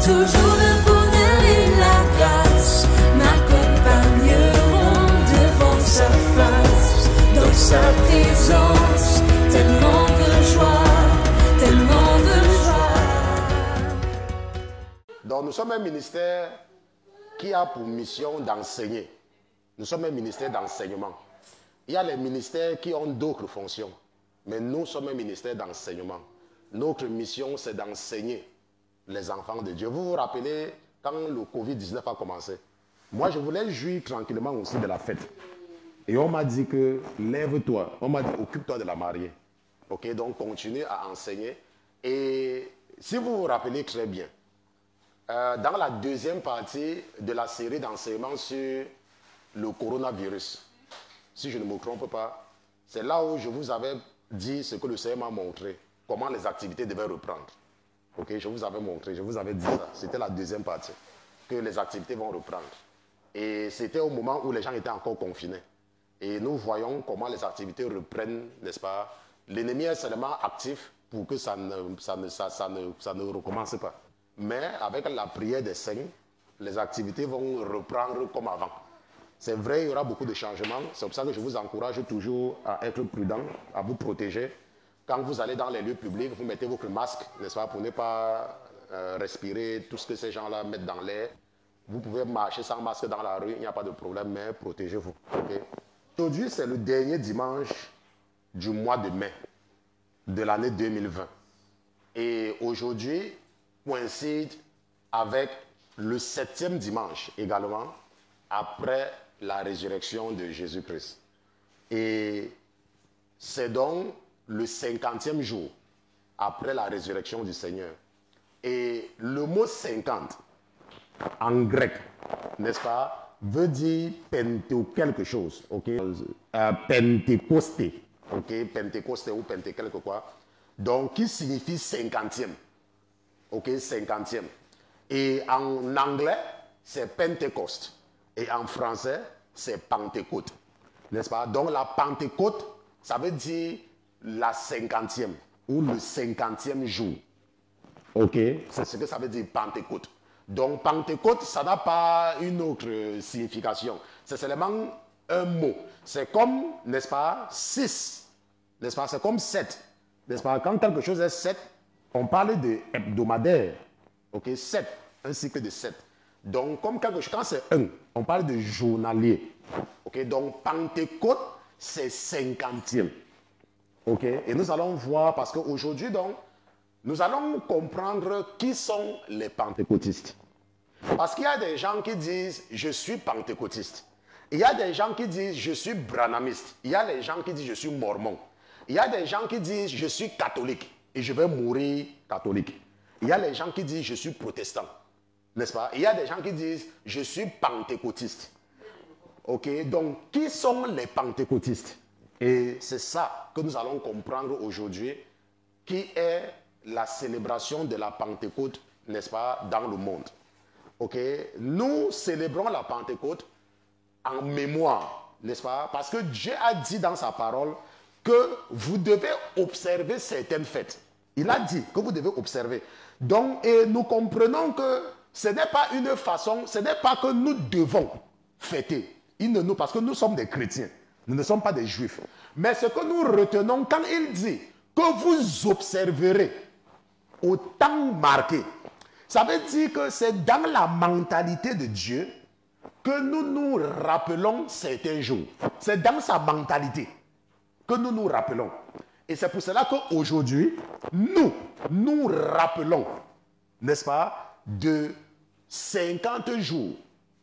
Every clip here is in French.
toujours le bonheur et la grâce m'accompagneront devant sa face, dans sa présence, tellement de joie, tellement de joie. Donc nous sommes un ministère qui a pour mission d'enseigner. Nous sommes un ministère d'enseignement. Il y a les ministères qui ont d'autres fonctions, mais nous sommes un ministère d'enseignement. Notre mission, c'est d'enseigner les enfants de Dieu. Vous vous rappelez quand le Covid-19 a commencé? Moi, je voulais jouir tranquillement aussi de la fête. Et on m'a dit que lève-toi, on m'a dit occupe-toi de la mariée. Ok, donc continue à enseigner. Et si vous vous rappelez très bien, dans la deuxième partie de la série d'enseignements sur le coronavirus, si je ne me trompe pas, c'est là où je vous avais dit ce que le Seigneur m'a montré, comment les activités devaient reprendre. Ok, je vous avais montré, je vous avais dit ça. C'était la deuxième partie, que les activités vont reprendre. Et c'était au moment où les gens étaient encore confinés. Et nous voyons comment les activités reprennent, n'est-ce pas? L'ennemi est seulement actif pour que ça ne recommence pas. Mais avec la prière des saints, les activités vont reprendre comme avant. C'est vrai, il y aura beaucoup de changements. C'est pour ça que je vous encourage toujours à être prudent, à vous protéger. Quand vous allez dans les lieux publics, vous mettez votre masque, n'est-ce pas, pour ne pas respirer tout ce que ces gens-là mettent dans l'air. Vous pouvez marcher sans masque dans la rue, il n'y a pas de problème, mais protégez-vous. Okay? Aujourd'hui, c'est le dernier dimanche du mois de mai de l'année 2020. Et aujourd'hui coïncide avec le 7e dimanche également, après la résurrection de Jésus-Christ. Et c'est donc le 50e jour après la résurrection du Seigneur. Et le mot 50, en grec, n'est-ce pas, veut dire penté quelque chose, ok? Pentecosté, ok? Pentecosté ou penté quelque quoi. Donc, qui signifie 50e, ok? 50e. Et en anglais, c'est Pentecost. Et en français, c'est Pentecôte. N'est-ce pas? Donc la Pentecôte, ça veut dire la 50e ou le 50e jour. Ok? C'est ce que ça veut dire Pentecôte. Donc Pentecôte, ça n'a pas une autre signification. C'est seulement un mot. C'est comme, n'est-ce pas, 6. N'est-ce pas? C'est comme 7. N'est-ce pas? Quand quelque chose est 7, on parle de hebdomadaire. Ok? 7. Un cycle de 7. Donc, comme quelque chose, quand c'est 1, on parle de journalier. Ok, donc Pentecôte, c'est 50e. Ok, et nous allons voir, parce qu'aujourd'hui, donc, nous allons comprendre qui sont les pentecôtistes. Parce qu'il y a des gens qui disent, je suis pentecôtiste. Il y a des gens qui disent, je suis branhamiste. Il y a des gens qui disent, je suis mormon. Il y a des gens qui disent, je suis catholique et je vais mourir catholique. Il y a des gens qui disent, je suis protestant. N'est-ce pas? Il y a des gens qui disent, je suis pentecôtiste. Ok, donc qui sont les pentecôtistes? Et c'est ça que nous allons comprendre aujourd'hui, qui est la célébration de la Pentecôte, n'est-ce pas, dans le monde. Ok, nous célébrons la Pentecôte en mémoire, n'est-ce pas? Parce que Dieu a dit dans sa parole que vous devez observer certaines fêtes. Il a dit que vous devez observer. Donc, et nous comprenons que ce n'est pas une façon, ce n'est pas que nous devons fêter. Parce que nous sommes des chrétiens, nous ne sommes pas des juifs. Mais ce que nous retenons quand il dit que vous observerez au temps marqué, ça veut dire que c'est dans la mentalité de Dieu que nous nous rappelons certains jours. C'est dans sa mentalité que nous nous rappelons. Et c'est pour cela qu'aujourd'hui, nous rappelons, n'est-ce pas, de 50 jours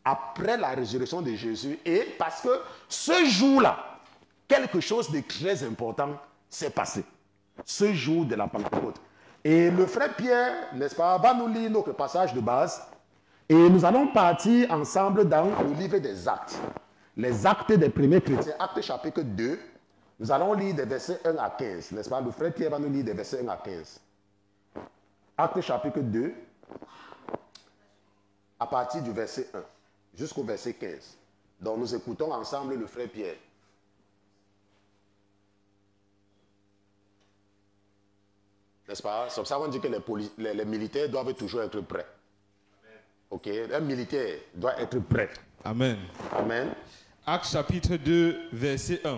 après la résurrection de Jésus. Et parce que ce jour-là, quelque chose de très important s'est passé. Ce jour de la Pentecôte. Et le frère Pierre, n'est-ce pas, va nous lire notre passage de base. Et nous allons partir ensemble dans le livre des Actes. Les Actes des premiers chrétiens, Actes chapitre 2. Nous allons lire des versets 1 à 15, n'est-ce pas? Le frère Pierre va nous lire des versets 1 à 15. Actes chapitre 2, à partir du verset 1 jusqu'au verset 15. Donc nous écoutons ensemble le frère Pierre. N'est-ce pas? C'est pour ça qu'on dit que les militaires doivent toujours être prêts. Ok, un militaire doit être prêt. Amen. Amen. Actes chapitre 2, verset 1.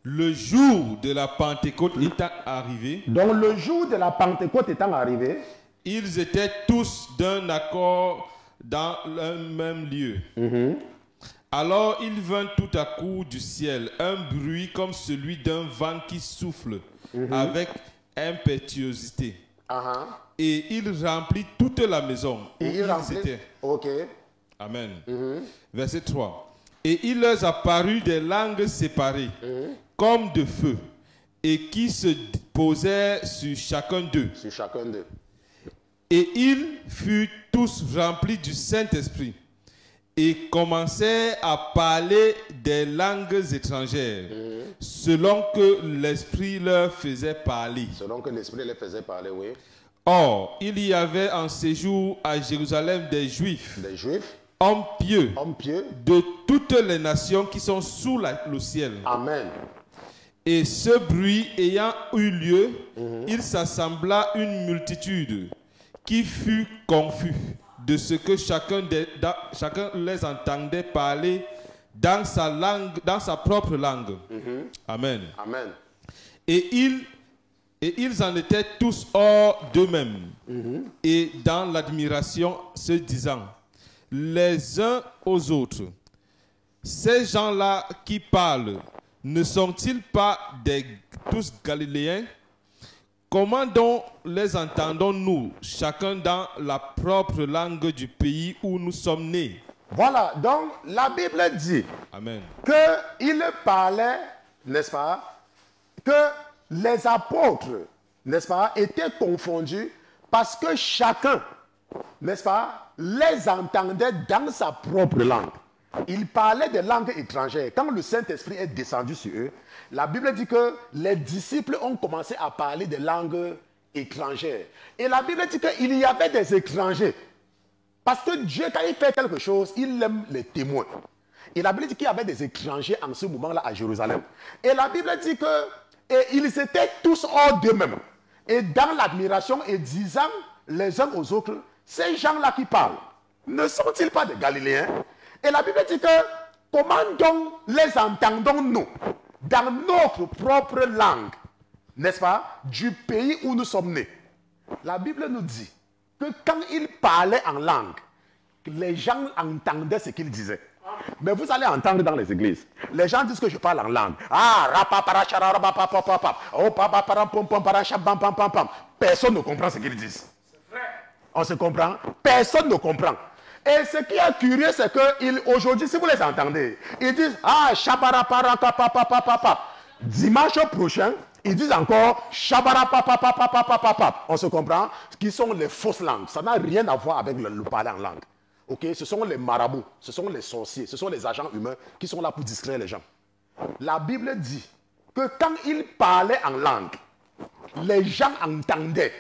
Le jour de la Pentecôte étant arrivé, Donc le jour de la Pentecôte étant arrivé, ils étaient tous d'un accord dans un même lieu. Alors il vint tout à coup du ciel un bruit comme celui d'un vent qui souffle avec impétuosité. Et il remplit toute la maison où et il ils remplit. étaient. Ok. Amen. Verset 3. Et il leur apparut des langues séparées, comme de feu, et qui se posaient sur chacun d'eux. Sur chacun d'eux. Et ils furent tous remplis du Saint-Esprit, et commençaient à parler des langues étrangères, selon que l'Esprit leur faisait parler. Selon que l'Esprit les faisait parler, oui. Or, il y avait en séjour à Jérusalem des Juifs, Des Juifs, hommes pieux, de toutes les nations qui sont sous le ciel. Amen. Et ce bruit ayant eu lieu, il s'assembla une multitude qui fut confus de ce que chacun les entendait parler dans sa langue, dans sa propre langue. Amen. Amen. Et ils en étaient tous hors d'eux-mêmes et dans l'admiration se disant les uns aux autres, ces gens-là qui parlent, ne sont-ils pas tous Galiléens? Comment donc les entendons-nous, chacun dans la propre langue du pays où nous sommes nés? Voilà, donc la Bible dit Amen. qu'il parlait, n'est-ce pas, que les apôtres, n'est-ce pas, étaient confondus parce que chacun, n'est-ce pas, les entendait dans sa propre langue. Ils parlaient des langues étrangères. Quand le Saint-Esprit est descendu sur eux, la Bible dit que les disciples ont commencé à parler des langues étrangères. Et la Bible dit qu'il y avait des étrangers. Parce que Dieu, quand il fait quelque chose, il aime les témoins. Et la Bible dit qu'il y avait des étrangers en ce moment-là à Jérusalem. Et la Bible dit qu'ils étaient tous hors d'eux-mêmes. Et dans l'admiration et disant les uns aux autres, ces gens-là qui parlent, ne sont-ils pas des Galiléens? Et la Bible dit que comment donc les entendons-nous dans notre propre langue, n'est-ce pas, du pays où nous sommes nés? La Bible nous dit que quand ils parlaient en langue, les gens entendaient ce qu'ils disaient. Mais vous allez entendre dans les églises, les gens disent que je parle en langue. Personne ne comprend ce qu'ils disent. On se comprend? Personne ne comprend. Et ce qui est curieux, c'est qu'aujourd'hui, si vous les entendez, ils disent dimanche prochain, ils disent encore on se comprend? Qui sont les fausses langues. Ça n'a rien à voir avec le parler en langue. Ok, ce sont les marabouts, ce sont les sorciers, ce sont les agents humains qui sont là pour distraire les gens. La Bible dit que quand ils parlaient en langue, les gens entendaient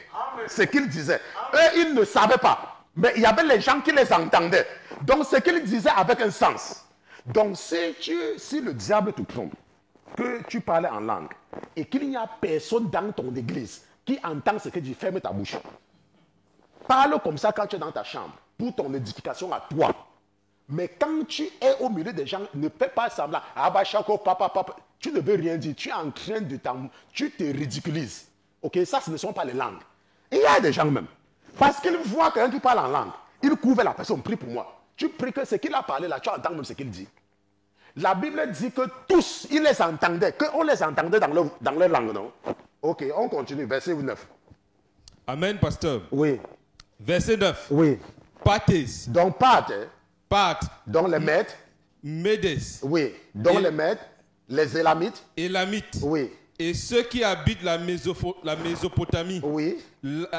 ce qu'ils disaient. Eux, ils ne savaient pas. Mais il y avait les gens qui les entendaient. Donc, ce qu'ils disaient avait un sens. Donc, si le diable te trompe, que tu parlais en langue, et qu'il n'y a personne dans ton église qui entend ce que tu dis, ferme ta bouche. Parle comme ça quand tu es dans ta chambre, pour ton édification à toi. Mais quand tu es au milieu des gens, ne fais pas semblant. Tu ne veux rien dire. Tu es en train de tu te ridiculises. Ok, ça, ce ne sont pas les langues. Et il y a des gens même. Parce qu'ils voient quelqu'un qui parle en langue. Ils couvrent la personne, prie pour moi. Tu pries que ce qu'il a parlé là, tu entends même ce qu'il dit. La Bible dit que tous, ils les entendaient, qu'on les entendait dans leur langue, non? Ok, on continue, verset 9. Amen, pasteur. Oui. Verset 9. Oui. Pathés. Donc, Path. Donc les Mèdes. Médès. Oui. Donc les Mèdes, les Élamites. Élamites. Oui. Et ceux qui habitent la Mésopotamie. Oui.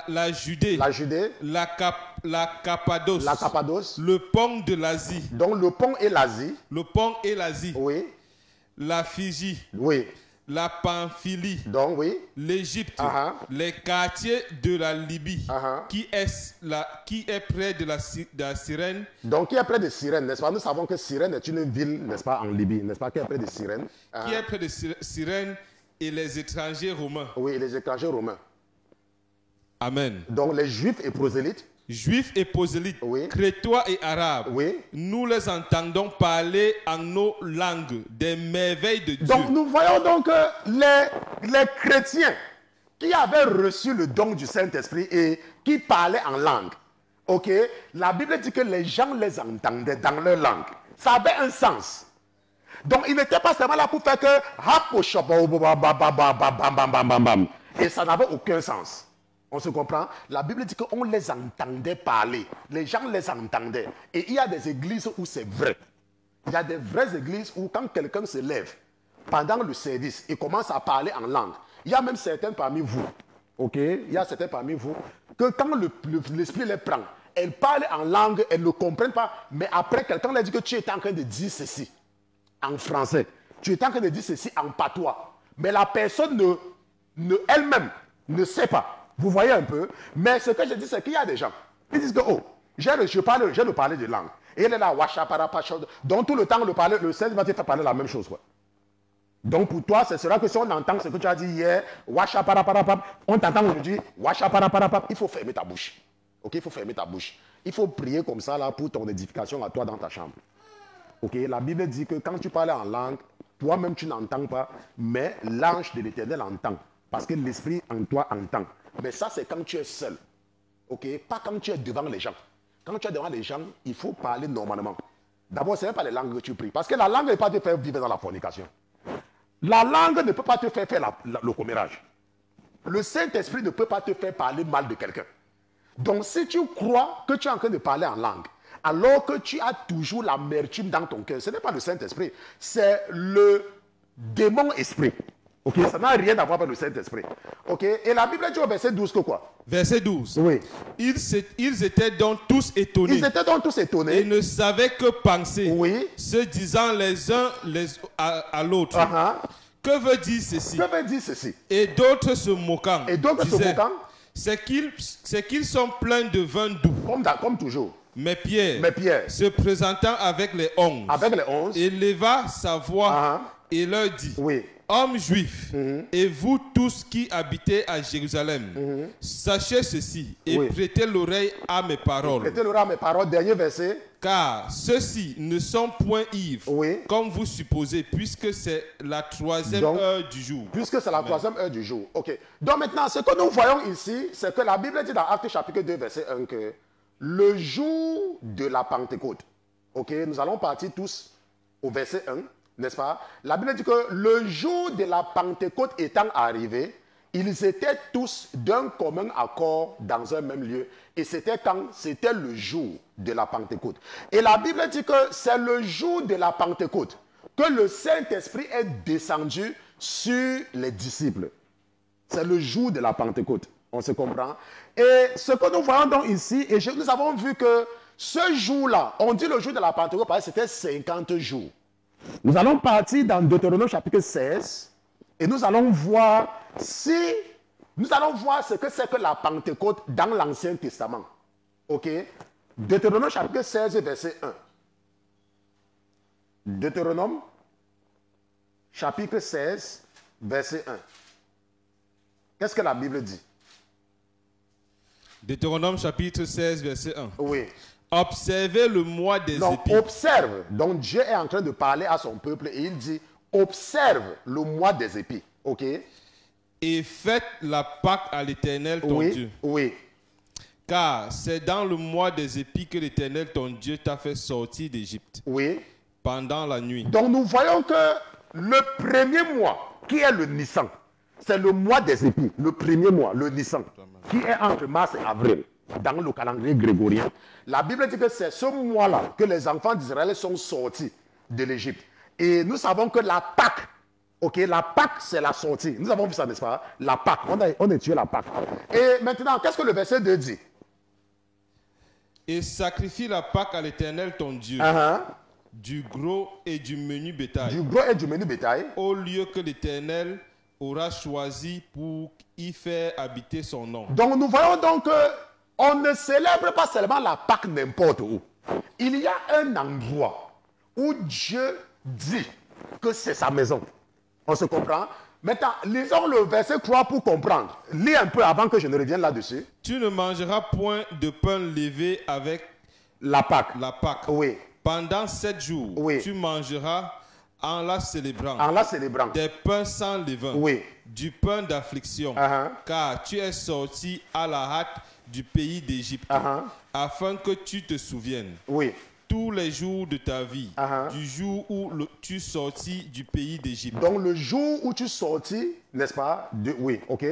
La Judée. La Judée. La Cappadoce. La Cappadoce. Le pont de l'Asie. Donc le pont et l'Asie. Le pont et l'Asie. Oui. La Phygie. Oui. La Pamphylie. Donc oui. L'Égypte. Les quartiers de la Libye. Qui est près de la Cyrène. Donc qui est près de Cyrène, n'est-ce pas? Nous savons que Cyrène est une ville, n'est-ce pas, en Libye, n'est-ce pas? Qui est près de Cyrène. Qui est près de Cyrène et les étrangers romains. Oui, les étrangers romains. Amen. Donc les Juifs et prosélytes. Juifs et prosélytes, Oui. crétois et arabes, Oui. nous les entendons parler en nos langues des merveilles de Dieu. Donc nous voyons donc les chrétiens qui avaient reçu le don du Saint-Esprit et qui parlaient en langue. Ok, la Bible dit que les gens les entendaient dans leur langue. Ça avait un sens. Donc ils n'étaient pas seulement là pour faire que et ça n'avait aucun sens. On se comprend? La Bible dit qu'on les entendait parler. Les gens les entendaient. Et il y a des églises où c'est vrai. Il y a des vraies églises où quand quelqu'un se lève pendant le service et commence à parler en langue, il y a même certains parmi vous, ok? Il y a certains parmi vous que quand l'esprit les prend, elles parlent en langue, elles ne comprennent pas, mais après quelqu'un leur dit que tu es en train de dire ceci en français, tu es en train de dire ceci en patois, mais la personne elle-même ne sait pas. Vous voyez un peu? Mais ce que je dis, c'est qu'il y a des gens qui disent que, oh, j'ai le parler de langue. Et elle est là, donc tout le temps, le Seigneur va te faire parler la même chose. Quoi. Donc pour toi, ce sera que si on entend ce que tu as dit hier, on t'entend aujourd'hui, il faut fermer ta bouche. Ok, il faut fermer ta bouche. Il faut prier comme ça là pour ton édification à toi dans ta chambre. Ok, la Bible dit que quand tu parles en langue, toi-même tu n'entends pas, mais l'ange de l'Éternel entend. Parce que l'esprit en toi entend. Mais ça, c'est quand tu es seul. Ok? Pas quand tu es devant les gens. Quand tu es devant les gens, il faut parler normalement. D'abord, ce n'est pas les langues que tu pries. Parce que la langue ne peut pas te faire vivre dans la fornication. La langue ne peut pas te faire le commérage. Le Saint-Esprit ne peut pas te faire parler mal de quelqu'un. Donc, si tu crois que tu es en train de parler en langue, alors que tu as toujours l'amertume dans ton cœur, ce n'est pas le Saint-Esprit, c'est le démon-esprit. Ok, ça n'a rien à voir avec le Saint-Esprit. Ok, et la Bible dit au verset 12 que quoi? Verset 12. Oui. Ils étaient donc tous étonnés. Ils étaient donc tous étonnés. Et ne savaient que penser. Oui. Se disant les uns à l'autre. Que veut dire ceci? Que veut dire ceci? Et d'autres se moquant. Et d'autres se disaient, moquant. c'est qu'ils sont pleins de vin doux. Comme toujours. Mais Pierre, se présentant avec les 11, éleva sa voix et leur dit, oui. Hommes juifs, et vous tous qui habitez à Jérusalem, sachez ceci et prêtez l'oreille à mes paroles. Prêtez l'oreille à mes paroles, dernier verset. Car ceux-ci ne sont point ivres, comme vous supposez, puisque c'est la troisième heure du jour. Puisque c'est la troisième heure du jour. Ok. Donc maintenant, ce que nous voyons ici, c'est que la Bible dit dans Actes chapitre 2, verset 1, que le jour de la Pentecôte, ok, nous allons partir tous au verset 1. N'est-ce pas? La Bible dit que le jour de la Pentecôte étant arrivé, ils étaient tous d'un commun accord dans un même lieu. Et c'était quand? C'était le jour de la Pentecôte. Et la Bible dit que c'est le jour de la Pentecôte que le Saint-Esprit est descendu sur les disciples. C'est le jour de la Pentecôte. On se comprend? Et ce que nous voyons donc ici, et nous avons vu que ce jour-là, on dit le jour de la Pentecôte parce que c'était 50 jours. Nous allons partir dans Deutéronome chapitre 16 et nous allons voir ce que c'est que la Pentecôte dans l'Ancien Testament. Ok? Deutéronome chapitre 16 verset 1. Deutéronome chapitre 16 verset 1. Qu'est-ce que la Bible dit? Deutéronome chapitre 16 verset 1. Oui. Observez le mois des épis. Observe. Donc Dieu est en train de parler à son peuple et il dit, observe le mois des épis. Ok? Et faites la Pâque à l'Éternel ton Dieu. Oui. Car c'est dans le mois des épis que l'Éternel ton Dieu t'a fait sortir d'Égypte. Oui. Pendant la nuit. Donc nous voyons que le premier mois, qui est le Nissan, c'est le mois des épis. Le premier mois, le Nissan, qui est entre mars et avril. Dans le calendrier grégorien, la Bible dit que c'est ce mois-là que les enfants d'Israël sont sortis de l'Égypte. Et nous savons que la Pâque, ok, la Pâque c'est la sortie. Nous avons vu ça, n'est-ce pas? La Pâque, on a tué la Pâque. Et maintenant, qu'est-ce que le verset 2 dit? Et sacrifie la Pâque à l'Éternel ton Dieu, du gros et du menu bétail. Du gros et du menu bétail. Au lieu que l'Éternel aura choisi pour y faire habiter son nom. Donc nous voyons donc que on ne célèbre pas seulement la Pâque n'importe où. Il y a un endroit où Dieu dit que c'est sa maison. On se comprend? Maintenant, lisons le verset 3 pour comprendre. Lis un peu avant que je ne revienne là-dessus. Tu ne mangeras point de pain levé avec La Pâque. la Pâque. Oui. Pendant 7 jours, Oui. tu mangeras en la célébrant En la célébrant. des pains sans levain, Oui. du pain d'affliction, Uh-huh. car tu es sorti à la hâte du pays d'Égypte, Uh-huh. afin que tu te souviennes Oui. tous les jours de ta vie, Uh-huh. du jour où tu sortis du pays d'Égypte. Donc le jour où tu sortis, n'est-ce pas? Oui, ok.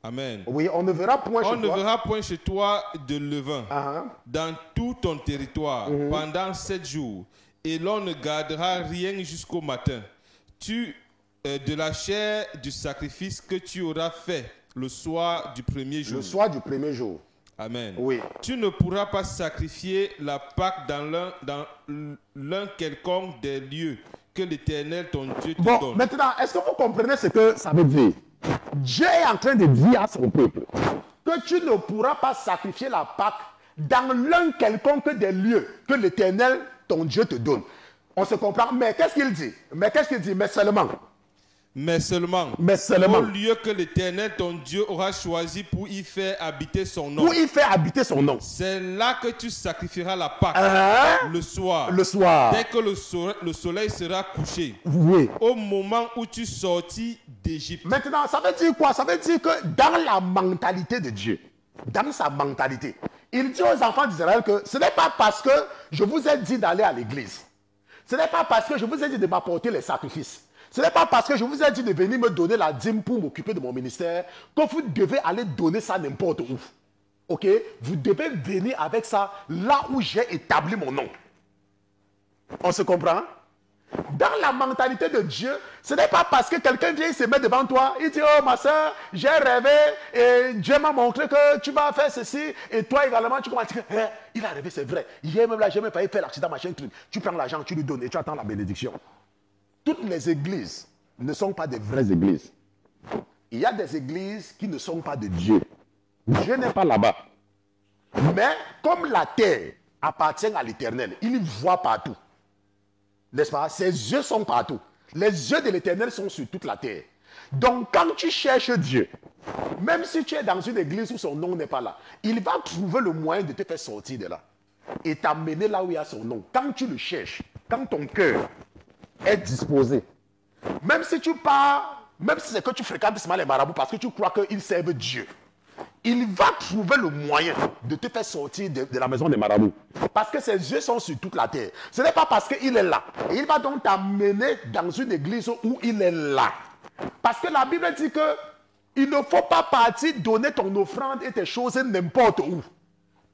Amen. Oui, on ne verra point On chez ne toi. verra point chez toi de levain Uh-huh. dans tout ton territoire pendant 7 jours, et l'on ne gardera rien jusqu'au matin. De la chair du sacrifice que tu auras fait le soir du premier jour. Le soir du premier jour. Amen. Oui. Tu ne pourras pas sacrifier la Pâque dans l'un quelconque des lieux que l'Éternel ton Dieu te Bon, donne. maintenant, est-ce que vous comprenez ce que ça veut dire? Dieu est en train de dire à son peuple que tu ne pourras pas sacrifier la Pâque dans l'un quelconque des lieux que l'Éternel, ton Dieu, te donne. On se comprend. Mais qu'est-ce qu'il dit? Mais seulement. Mais seulement Au lieu que l'Éternel ton Dieu aura choisi pour y faire habiter son nom. Pour y faire habiter son nom. C'est là que tu sacrifieras la Pâque le soir. Le soir. Dès que le soleil sera couché. Oui. Au moment où tu sortis d'Égypte. Maintenant, ça veut dire quoi? Ça veut dire que dans la mentalité de Dieu, dans sa mentalité, il dit aux enfants d'Israël que ce n'est pas parce que je vous ai dit d'aller à l'église. Ce n'est pas parce que je vous ai dit de m'apporter les sacrifices. Ce n'est pas parce que je vous ai dit de venir me donner la dîme pour m'occuper de mon ministère que vous devez aller donner ça n'importe où. Ok? Vous devez venir avec ça là où j'ai établi mon nom. On se comprend? Dans la mentalité de Dieu, ce n'est pas parce que quelqu'un vient se met devant toi, il dit, oh ma soeur, j'ai rêvé et Dieu m'a montré que tu vas faire ceci et toi également tu commences à dire, il a rêvé, c'est vrai. Hier même là, j'ai même failli faire l'accident, machin, truc. Tu prends l'argent, tu lui donnes et tu attends la bénédiction. Toutes les églises ne sont pas des vraies églises. Il y a des églises qui ne sont pas de Dieu. Dieu n'est pas là-bas. Mais comme la terre appartient à l'Éternel, il voit partout. N'est-ce pas? Ses yeux sont partout. Les yeux de l'Éternel sont sur toute la terre. Donc quand tu cherches Dieu, même si tu es dans une église où son nom n'est pas là, il va trouver le moyen de te faire sortir de là et t'amener là où il y a son nom. Quand tu le cherches, quand ton cœur est disposé, même si tu pars, même si c'est que tu fréquentes seulement les marabouts parce que tu crois qu'ils servent Dieu, il va trouver le moyen de te faire sortir de la maison des marabouts. Parce que ses yeux sont sur toute la terre. Ce n'est pas parce qu'il est là. Et il va donc t'amener dans une église où il est là. Parce que la Bible dit que il ne faut pas partir donner ton offrande et tes choses n'importe où.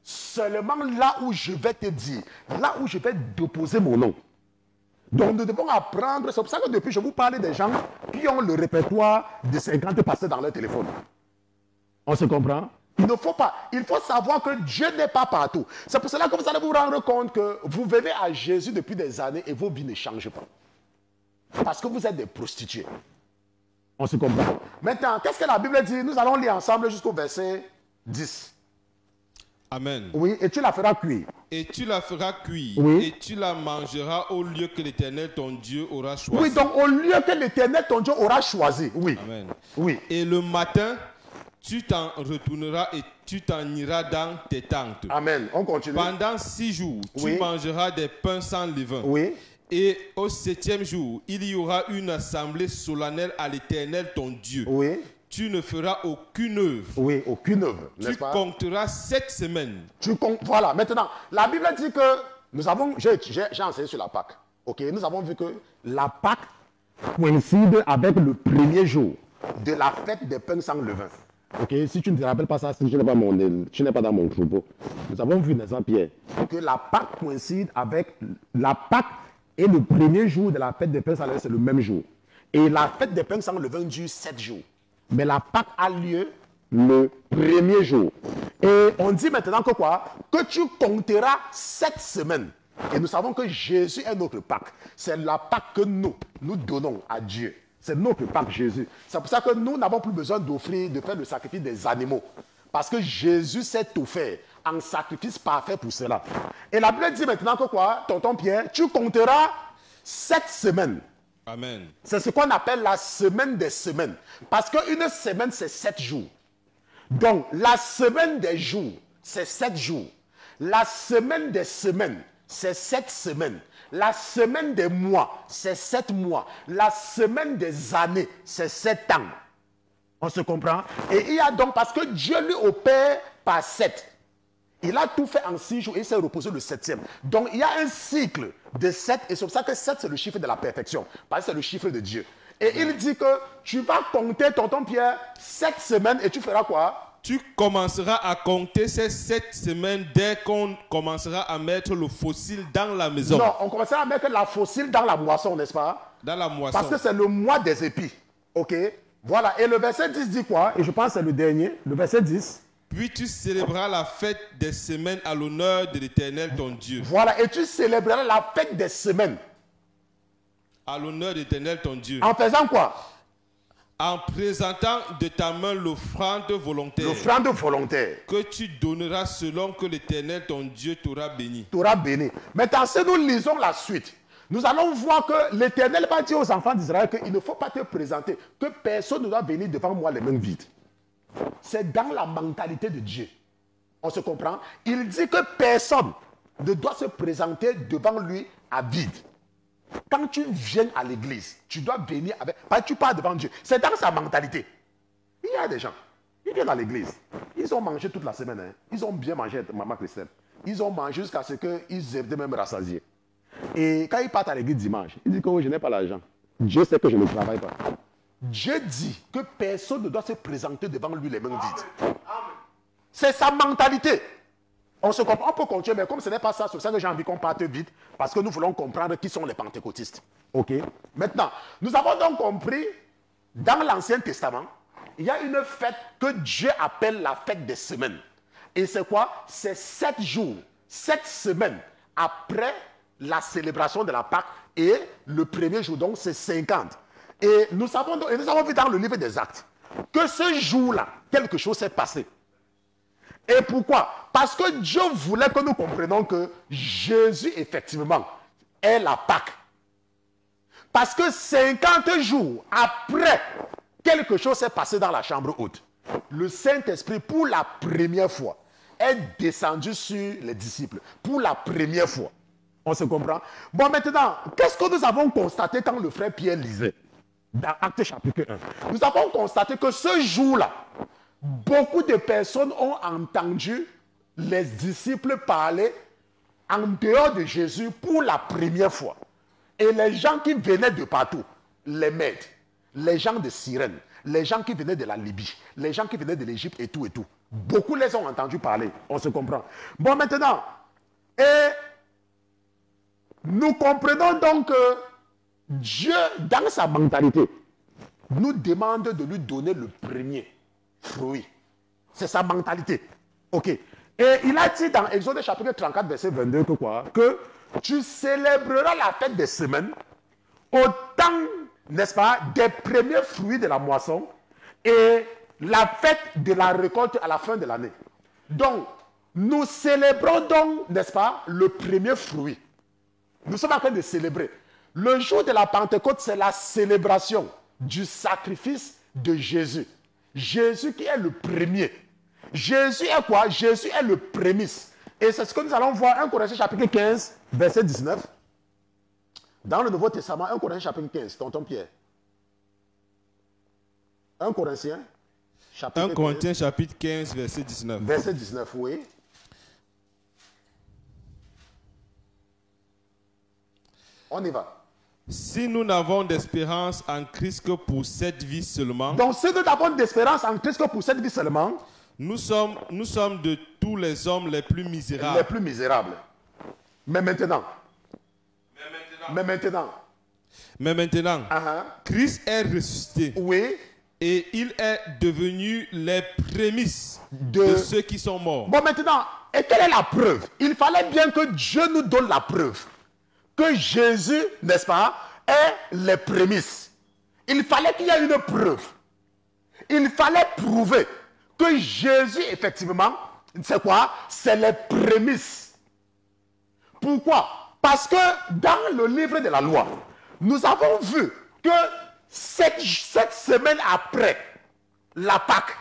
Seulement là où je vais te dire, là où je vais déposer mon nom. Donc nous devons apprendre, c'est pour ça que depuis je vous parlais des gens qui ont le répertoire de 50 pasteurs dans leur téléphone. On se comprend? Il ne faut pas. Il faut savoir que Dieu n'est pas partout. C'est pour cela que vous allez vous rendre compte que vous venez à Jésus depuis des années et vos vies ne changent pas. Parce que vous êtes des prostituées. On se comprend? Maintenant, qu'est-ce que la Bible dit? Nous allons lire ensemble jusqu'au verset 10. Amen. Oui, et tu la feras cuire. Et tu la feras cuire, Oui. et tu la mangeras au lieu que l'Éternel ton Dieu aura choisi. Oui, donc au lieu que l'Éternel ton Dieu aura choisi. Oui. Amen. Oui. Et le matin, tu t'en retourneras et tu t'en iras dans tes tentes. Amen. On continue. Pendant 6 jours, tu Oui. mangeras des pains sans levain. Oui. Et au 7e jour, il y aura une assemblée solennelle à l'Éternel ton Dieu. Oui. Tu ne feras aucune œuvre. Oui, aucune œuvre, Tu n'est-ce pas? compteras 7 semaines. Voilà, maintenant, la Bible dit que nous avons, j'ai enseigné sur la Pâque. Ok, nous avons vu que la Pâque coïncide avec le premier jour de la fête des pains sans levain. Ok, si tu ne te rappelles pas ça, si tu n'es pas dans mon troupeau. Nous avons vu, n'est-ce pas, Pierre, que la Pâque coïncide avec la Pâque et le premier jour de la fête des pains sans levain, c'est le même jour. Et la fête des pains sans levain dure 7 jours. Mais la Pâque a lieu le premier jour. Et on dit maintenant que quoi? Que tu compteras 7 semaines. Et nous savons que Jésus est notre Pâque. C'est la Pâque que nous donnons à Dieu. C'est notre Pâque Jésus. C'est pour ça que nous n'avons plus besoin d'offrir, de faire le sacrifice des animaux. Parce que Jésus s'est offert en sacrifice parfait pour cela. Et la Bible dit maintenant que quoi, tonton Pierre? Tu compteras 7 semaines. Amen. C'est ce qu'on appelle la semaine des semaines. Parce qu'une semaine, c'est 7 jours. Donc, la semaine des jours, c'est 7 jours. La semaine des semaines, c'est 7 semaines. La semaine des mois, c'est 7 mois. La semaine des années, c'est 7 ans. On se comprend? Et il y a donc, parce que Dieu lui opère par 7. Il a tout fait en 6 jours et il s'est reposé le 7e. Donc il y a un cycle de 7 et c'est pour ça que 7 c'est le chiffre de la perfection. Parce que c'est le chiffre de Dieu. Et il dit que tu vas compter, tonton Pierre, 7 semaines et tu feras quoi? Tu commenceras à compter ces 7 semaines dès qu'on commencera à mettre le fossile dans la maison. Non, on commencera à mettre la fossile dans la moisson, n'est-ce pas? Dans la moisson. Parce que c'est le mois des épis. Ok? Voilà. Et le verset 10 dit quoi? Et je pense que c'est le dernier. Le verset 10. Puis tu célébreras la fête des semaines à l'honneur de l'Éternel ton Dieu. Voilà. Et tu célébreras la fête des semaines. À l'honneur de l'Éternel ton Dieu. En faisant quoi? En présentant de ta main l'offrande volontaire. L'offrande volontaire. Que tu donneras selon que l'Éternel ton Dieu t'aura béni. T'aura béni. Maintenant, si nous lisons la suite, nous allons voir que l'Éternel va dire aux enfants d'Israël qu'il ne faut pas te présenter, que personne ne doit venir devant moi les mains vides. C'est dans la mentalité de Dieu. On se comprend? Il dit que personne ne doit se présenter devant lui à vide. Quand tu viens à l'église, tu dois venir avec... Parce que tu pars devant Dieu. C'est dans sa mentalité. Il y a des gens, ils viennent à l'église. Ils ont mangé toute la semaine. Hein. Ils ont bien mangé, maman Christelle. Ils ont mangé jusqu'à ce qu'ils étaient même rassasiés. Et quand ils partent à l'église dimanche, ils disent que oh, je n'ai pas l'argent. Dieu sait que je ne travaille pas. Dieu dit que personne ne doit se présenter devant lui les mains vides. C'est sa mentalité. On se comprend, on peut continuer, mais comme ce n'est pas ça, c'est ça que j'ai envie qu'on parte vite, parce que nous voulons comprendre qui sont les pentecôtistes. Ok? Maintenant, nous avons donc compris, dans l'Ancien Testament, il y a une fête que Dieu appelle la fête des semaines. Et c'est quoi? C'est 7 jours, 7 semaines après la célébration de la Pâque, et le premier jour, donc c'est 50. Et nous avons vu dans le livre des Actes que ce jour-là, quelque chose s'est passé. Et pourquoi? Parce que Dieu voulait que nous comprenions que Jésus, effectivement, est la Pâque. Parce que 50 jours après, quelque chose s'est passé dans la chambre haute. Le Saint-Esprit, pour la première fois, est descendu sur les disciples. Pour la première fois. On se comprend? Bon, maintenant, qu'est-ce que nous avons constaté quand le frère Pierre lisait? Dans Actes chapitre 1. Nous avons constaté que ce jour-là, beaucoup de personnes ont entendu les disciples parler en dehors de Jésus pour la première fois. Et les gens qui venaient de partout, les Mèdes, les gens de Cyrène, les gens qui venaient de la Libye, les gens qui venaient de l'Égypte et tout, beaucoup les ont entendus parler. On se comprend. Bon, maintenant, et nous comprenons donc que Dieu, dans sa mentalité, nous demande de lui donner le premier fruit. C'est sa mentalité. Ok. Et il a dit dans Exode chapitre 34, verset 22 que quoi? Que tu célébreras la fête des semaines au temps, n'est-ce pas, des premiers fruits de la moisson et la fête de la récolte à la fin de l'année. Donc, nous célébrons donc, n'est-ce pas, le premier fruit. Nous sommes en train de célébrer. Le jour de la Pentecôte, c'est la célébration du sacrifice de Jésus. Jésus qui est le premier. Jésus est quoi? Jésus est le prémisse. Et c'est ce que nous allons voir 1 Corinthiens chapitre 15, verset 19. Dans le Nouveau Testament, 1 Corinthiens chapitre 15, tonton Pierre. 1 Corinthiens chapitre 1 Corinthiens chapitre 15, verset 19. Verset 19, oui. On y va. Si nous n'avons d'espérance en Christ que pour cette vie seulement, donc si nous n'avons d'espérance en Christ que pour cette vie seulement, nous sommes de tous les hommes les plus misérables. Les plus misérables. Mais maintenant, Christ est ressuscité. Oui. Et il est devenu les prémices de ceux qui sont morts. Bon, maintenant, et quelle est la preuve? Il fallait bien que Dieu nous donne la preuve. Que Jésus, n'est-ce pas, est les prémices. Il fallait qu'il y ait une preuve. Il fallait prouver que Jésus, effectivement, c'est quoi? C'est les prémices. Pourquoi? Parce que dans le livre de la loi, nous avons vu que cette semaine après la Pâque,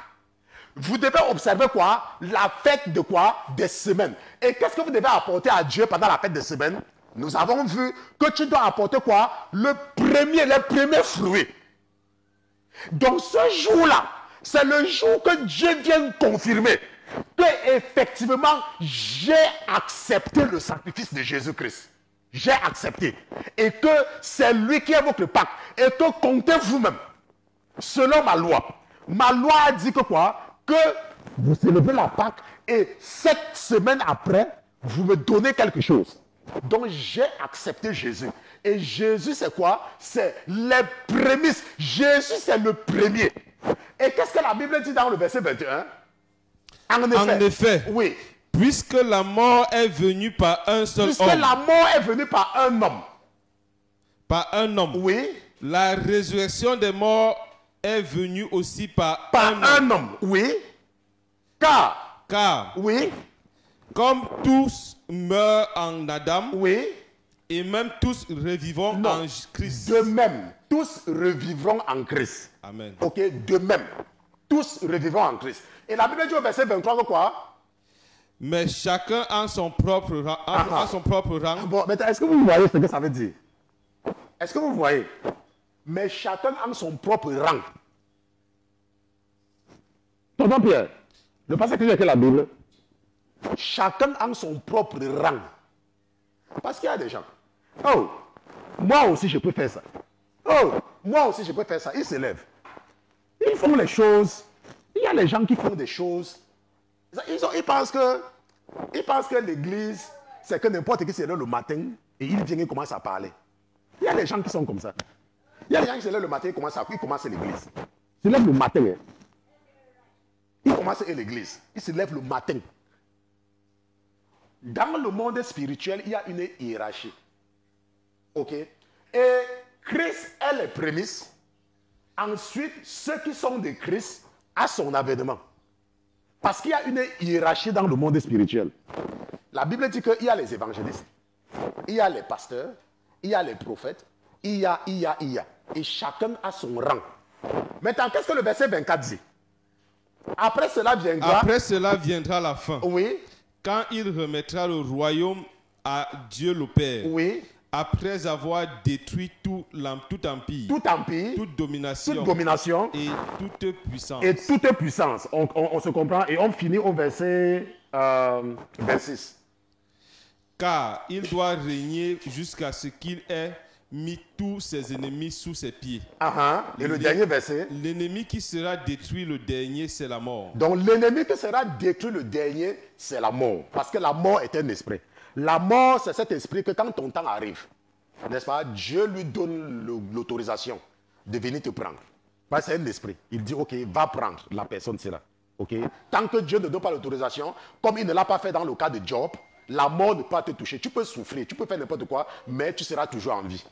vous devez observer quoi? La fête de quoi? Des semaines. Et qu'est-ce que vous devez apporter à Dieu pendant la fête des semaines? Nous avons vu que tu dois apporter quoi? Les premiers fruits. Donc ce jour-là, c'est le jour que Dieu vient confirmer que effectivement j'ai accepté le sacrifice de Jésus-Christ. J'ai accepté. Et que c'est lui qui est votre Pâque. Et que comptez vous-même. Selon ma loi. Ma loi a dit que quoi? Que vous célébrez la Pâque et 7 semaines après, vous me donnez quelque chose. Donc j'ai accepté Jésus. Et Jésus c'est quoi? C'est les prémices. Jésus c'est le premier. Et qu'est-ce que la Bible dit dans le verset 21? En effet, oui. Puisque la mort est venue par un seul homme. Puisque la mort est venue par un homme. Par un homme. Oui. La résurrection des morts est venue aussi par un homme. Oui. Car. Oui. Comme tous meurent en Adam. Oui. Et même tous revivront en Christ. De même, tous revivront en Christ. Amen. Ok, de même, tous revivront en Christ. Et la Bible dit au verset 23 que quoi? Mais chacun a son propre rang. A son propre rang. Bon, maintenant, est-ce que vous voyez ce que ça veut dire? Est-ce que vous voyez? Mais chacun a son propre rang. Tonton Pierre, le passage que j'ai écrit la Bible, chacun a son propre rang. Parce qu'il y a des gens. Oh, moi aussi je peux faire ça. Oh, moi aussi je peux faire ça. Ils se lèvent. Ils font les choses. Il y a les gens qui font des choses. Ils pensent que l'église, c'est que n'importe qui se lève le matin et il vient et commence à parler. Il y a des gens qui sont comme ça. Il y a des gens qui se lèvent le matin et ils commencent l'église. Ils se lèvent le matin. Hein. Ils commencent l'église. Ils se lèvent le matin. Dans le monde spirituel, il y a une hiérarchie. Ok? Et Christ est les prémices. Ensuite, ceux qui sont de Christ à son avènement. Parce qu'il y a une hiérarchie dans le monde spirituel. La Bible dit qu'il y a les évangélistes, il y a les pasteurs, il y a les prophètes, il y a. Et chacun a son rang. Maintenant, qu'est-ce que le verset 24 dit? Après cela viendra la fin. Oui. Quand il remettra le royaume à Dieu le Père. Oui. Après avoir détruit tout empire. Tout empire. Toute domination. Et toute puissance. Et toute puissance. On se comprend et on finit au verset 26. Car il doit régner jusqu'à ce qu'il ait mis tous ses ennemis sous ses pieds. Et le dernier verset. L'ennemi qui sera détruit le dernier, c'est la mort. Donc l'ennemi qui sera détruit le dernier, c'est la mort. Parce que la mort est un esprit. La mort, c'est cet esprit que quand ton temps arrive, n'est-ce pas, Dieu lui donne l'autorisation de venir te prendre. Parce que c'est un esprit. Il dit, ok, va prendre la personne, c'est là. Okay? Tant que Dieu ne donne pas l'autorisation, comme il ne l'a pas fait dans le cas de Job, la mort ne peut pas te toucher. Tu peux souffrir, tu peux faire n'importe quoi, mais tu seras toujours en vie.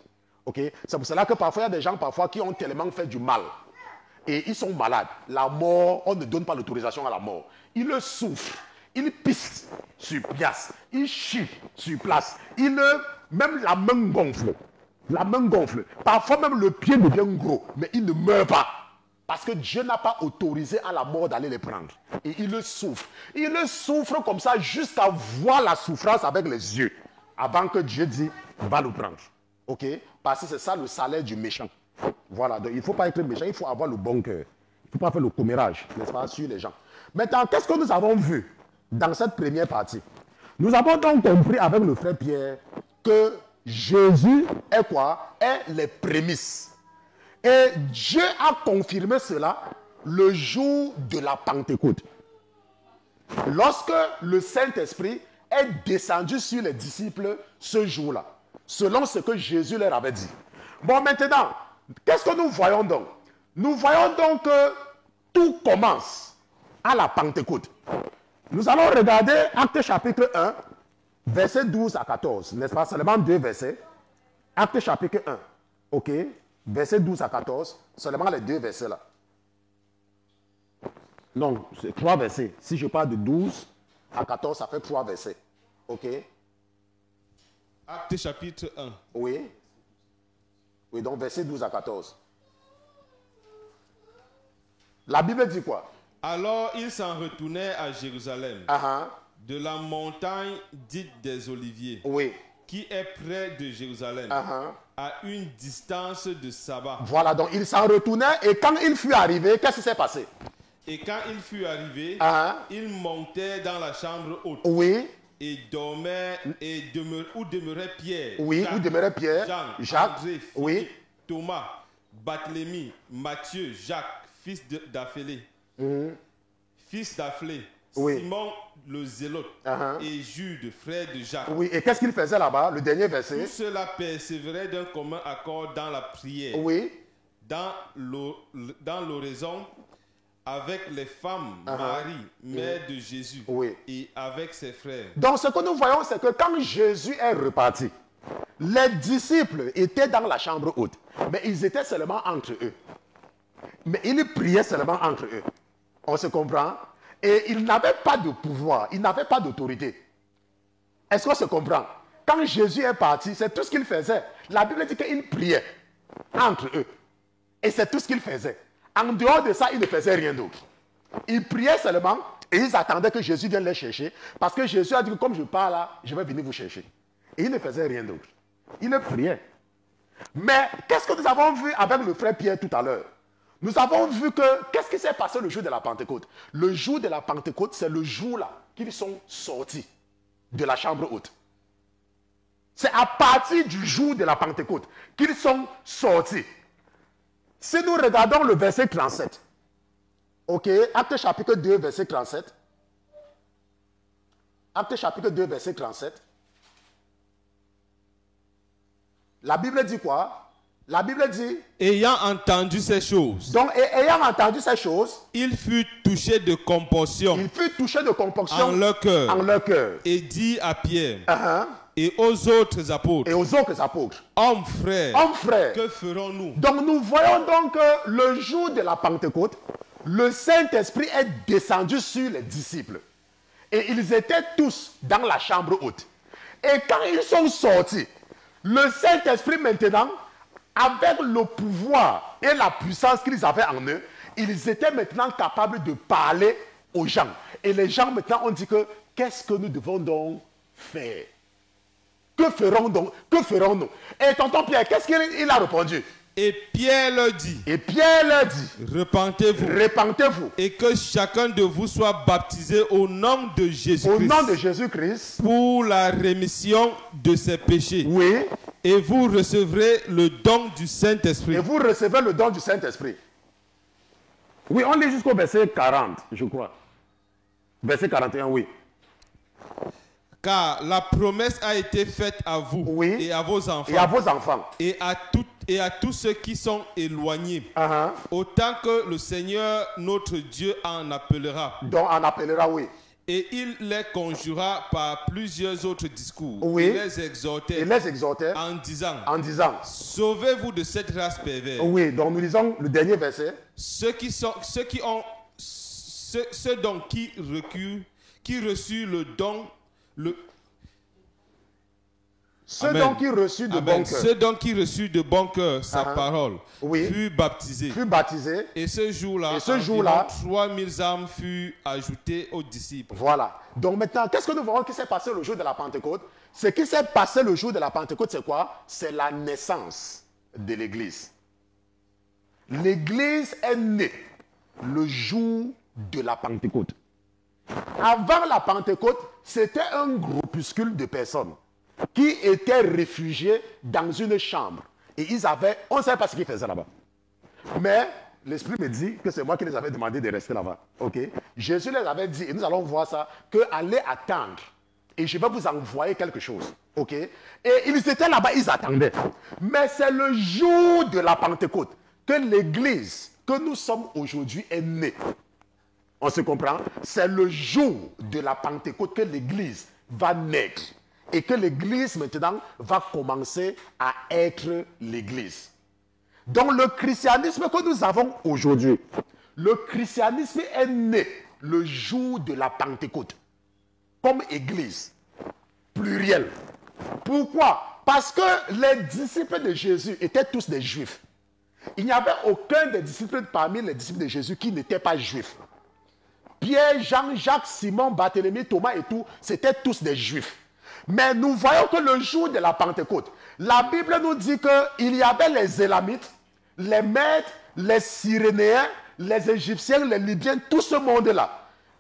Okay? C'est pour cela que parfois, il y a des gens qui ont tellement fait du mal. Et ils sont malades. La mort, on ne donne pas l'autorisation à la mort. Ils le souffrent. Ils pissent sur place. Ils chient sur place. Même la main gonfle. La main gonfle. Parfois même le pied devient gros. Mais ils ne meurent pas. Parce que Dieu n'a pas autorisé à la mort d'aller les prendre. Et ils le souffrent. Ils le souffrent comme ça jusqu'à voir la souffrance avec les yeux. Avant que Dieu dise, va le prendre. Ok? Parce que c'est ça le salaire du méchant. Voilà. Donc il ne faut pas être méchant. Il faut avoir le bon cœur. Il ne faut pas faire le commérage, n'est-ce pas, sur les gens. Maintenant, qu'est-ce que nous avons vu dans cette première partie? Nous avons donc compris avec le frère Pierre que Jésus est quoi? Est les prémices. Et Dieu a confirmé cela le jour de la Pentecôte. Lorsque le Saint-Esprit est descendu sur les disciples ce jour-là, selon ce que Jésus leur avait dit. Bon, maintenant, qu'est-ce que nous voyons donc? Nous voyons donc que tout commence à la Pentecôte. Nous allons regarder Actes chapitre 1, versets 12 à 14, n'est-ce pas? Seulement 2 versets. Actes chapitre 1, ok? Versets 12 à 14, seulement les 2 versets là. Non, c'est 3 versets. Si je parle de 12 à 14, ça fait 3 versets. Ok? Actes chapitre 1. Oui. Oui, donc verset 12 à 14. La Bible dit quoi? Alors ils s'en retournaient à Jérusalem, de la montagne dite des Oliviers, Oui. qui est près de Jérusalem, à une distance de sabbat. Voilà, donc il s'en retournait et quand il fut arrivé, qu'est-ce qui s'est passé? Et quand il fut arrivé, il montait dans la chambre haute. Oui. Et dormait où demeurait Pierre. Oui, Jacques, où demeurait Pierre, Jacques, André, oui. Philippe, Thomas, Barthélemy, Matthieu, Jacques, fils d'Aphélée, fils d'Aphélée, Oui. Simon le Zélote et Jude, frère de Jacques. Oui, et qu'est-ce qu'il faisait là-bas? Le dernier Tout verset. cela persévérait d'un commun accord dans la prière, Oui. dans l'oraison, avec les femmes, Marie, mère de Jésus, Oui. et avec ses frères. Donc ce que nous voyons, c'est que quand Jésus est reparti, les disciples étaient dans la chambre haute, mais ils étaient seulement entre eux. Mais ils priaient seulement entre eux. On se comprend? Et ils n'avaient pas de pouvoir, ils n'avaient pas d'autorité. Est-ce qu'on se comprend? Quand Jésus est parti, c'est tout ce qu'il faisait. La Bible dit qu'il priait entre eux. Et c'est tout ce qu'il faisait. En dehors de ça, ils ne faisaient rien d'autre. Ils priaient seulement et ils attendaient que Jésus vienne les chercher. Parce que Jésus a dit que comme je pars là, je vais venir vous chercher. Et ils ne faisaient rien d'autre. Ils ne priaient. Mais qu'est-ce que nous avons vu avec le frère Pierre tout à l'heure? Nous avons vu que, qu'est-ce qui s'est passé le jour de la Pentecôte? Le jour de la Pentecôte, c'est le jour-là qu'ils sont sortis de la chambre haute. C'est à partir du jour de la Pentecôte qu'ils sont sortis. Si nous regardons le verset 37, ok, Acte chapitre 2, verset 37. Acte chapitre 2, verset 37. La Bible dit quoi? La Bible dit... Ayant entendu ces choses, Donc, ayant entendu ces choses, il fut touché de compassion il fut touché de compassion en leur cœur, en leur cœur. et dit à Pierre et aux autres apôtres, Et aux autres apôtres. hommes frères, Hommes frères. que ferons-nous? Donc nous voyons donc que le jour de la Pentecôte, le Saint-Esprit est descendu sur les disciples. Et ils étaient tous dans la chambre haute. Et quand ils sont sortis, le Saint-Esprit maintenant, avec le pouvoir et la puissance qu'ils avaient en eux, ils étaient maintenant capables de parler aux gens. Et les gens maintenant ont dit que, qu'est-ce que nous devons donc faire? Que ferons-nous? Et tonton Pierre, qu'est-ce qu'il a répondu? Et Pierre leur dit, Et Pierre leur dit, repentez-vous, repentez-vous et que chacun de vous soit baptisé au nom de au Jésus-Christ nom de Jésus-Christ. pour la rémission de ses péchés. Oui, Et vous recevrez le don du et Saint-Esprit. vous recevez le don du Saint-Esprit. Oui, on lit jusqu'au verset 40, je crois. Verset 41, oui. Car la promesse a été faite à vous Oui. et à vos enfants Et à vos enfants. et à tous ceux qui sont éloignés, Uh-huh. autant que le Seigneur notre Dieu en appellera. Donc on appellera, oui. Et il les conjura par plusieurs autres discours. Oui. Il les exhortait Et les exhortait en disant, en disant, sauvez-vous de cette race perverse. oui, donc nous lisons le dernier verset. Ceux donc qui reçurent le don, Ceux Amen. donc qui reçurent de Amen. bon cœur Ceux donc qui reçurent de bon cœur sa parole Oui. furent baptisés. furent baptisés. Et ce jour-là, Et ce jour-là, 3000 âmes furent ajoutées aux disciples. Voilà. Donc maintenant, qu'est-ce que nous voyons qui s'est passé le jour de la Pentecôte? Ce qui s'est passé le jour de la Pentecôte, c'est quoi? C'est la naissance de l'Église. L'Église est née le jour de la Pentecôte. Avant la Pentecôte, c'était un groupuscule de personnes qui étaient réfugiés dans une chambre. Et ils avaient, on ne savait pas ce qu'ils faisaient là-bas. Mais l'Esprit me dit que c'est moi qui les avais demandé de rester là-bas. Ok? Jésus les avait dit, et nous allons voir ça, que allez attendre. Et je vais vous envoyer quelque chose. Ok? Et ils étaient là-bas, ils attendaient. Mais c'est le jour de la Pentecôte que l'Église que nous sommes aujourd'hui est née. On se comprend? C'est le jour de la Pentecôte que l'Église va naître. Et que l'Église maintenant va commencer à être l'Église. Donc le christianisme que nous avons aujourd'hui, le christianisme est né le jour de la Pentecôte. Comme Église. Pluriel. Pourquoi? Parce que les disciples de Jésus étaient tous des juifs. Il n'y avait aucun des disciples parmi les disciples de Jésus qui n'était pas juif. Pierre, Jean, Jacques, Simon, Barthélemy, Thomas et tout, c'était tous des juifs. Mais nous voyons que le jour de la Pentecôte, la Bible nous dit qu'il y avait les Élamites, les Mèdes, les Cyrénéens, les Égyptiens, les Libyens, tout ce monde-là.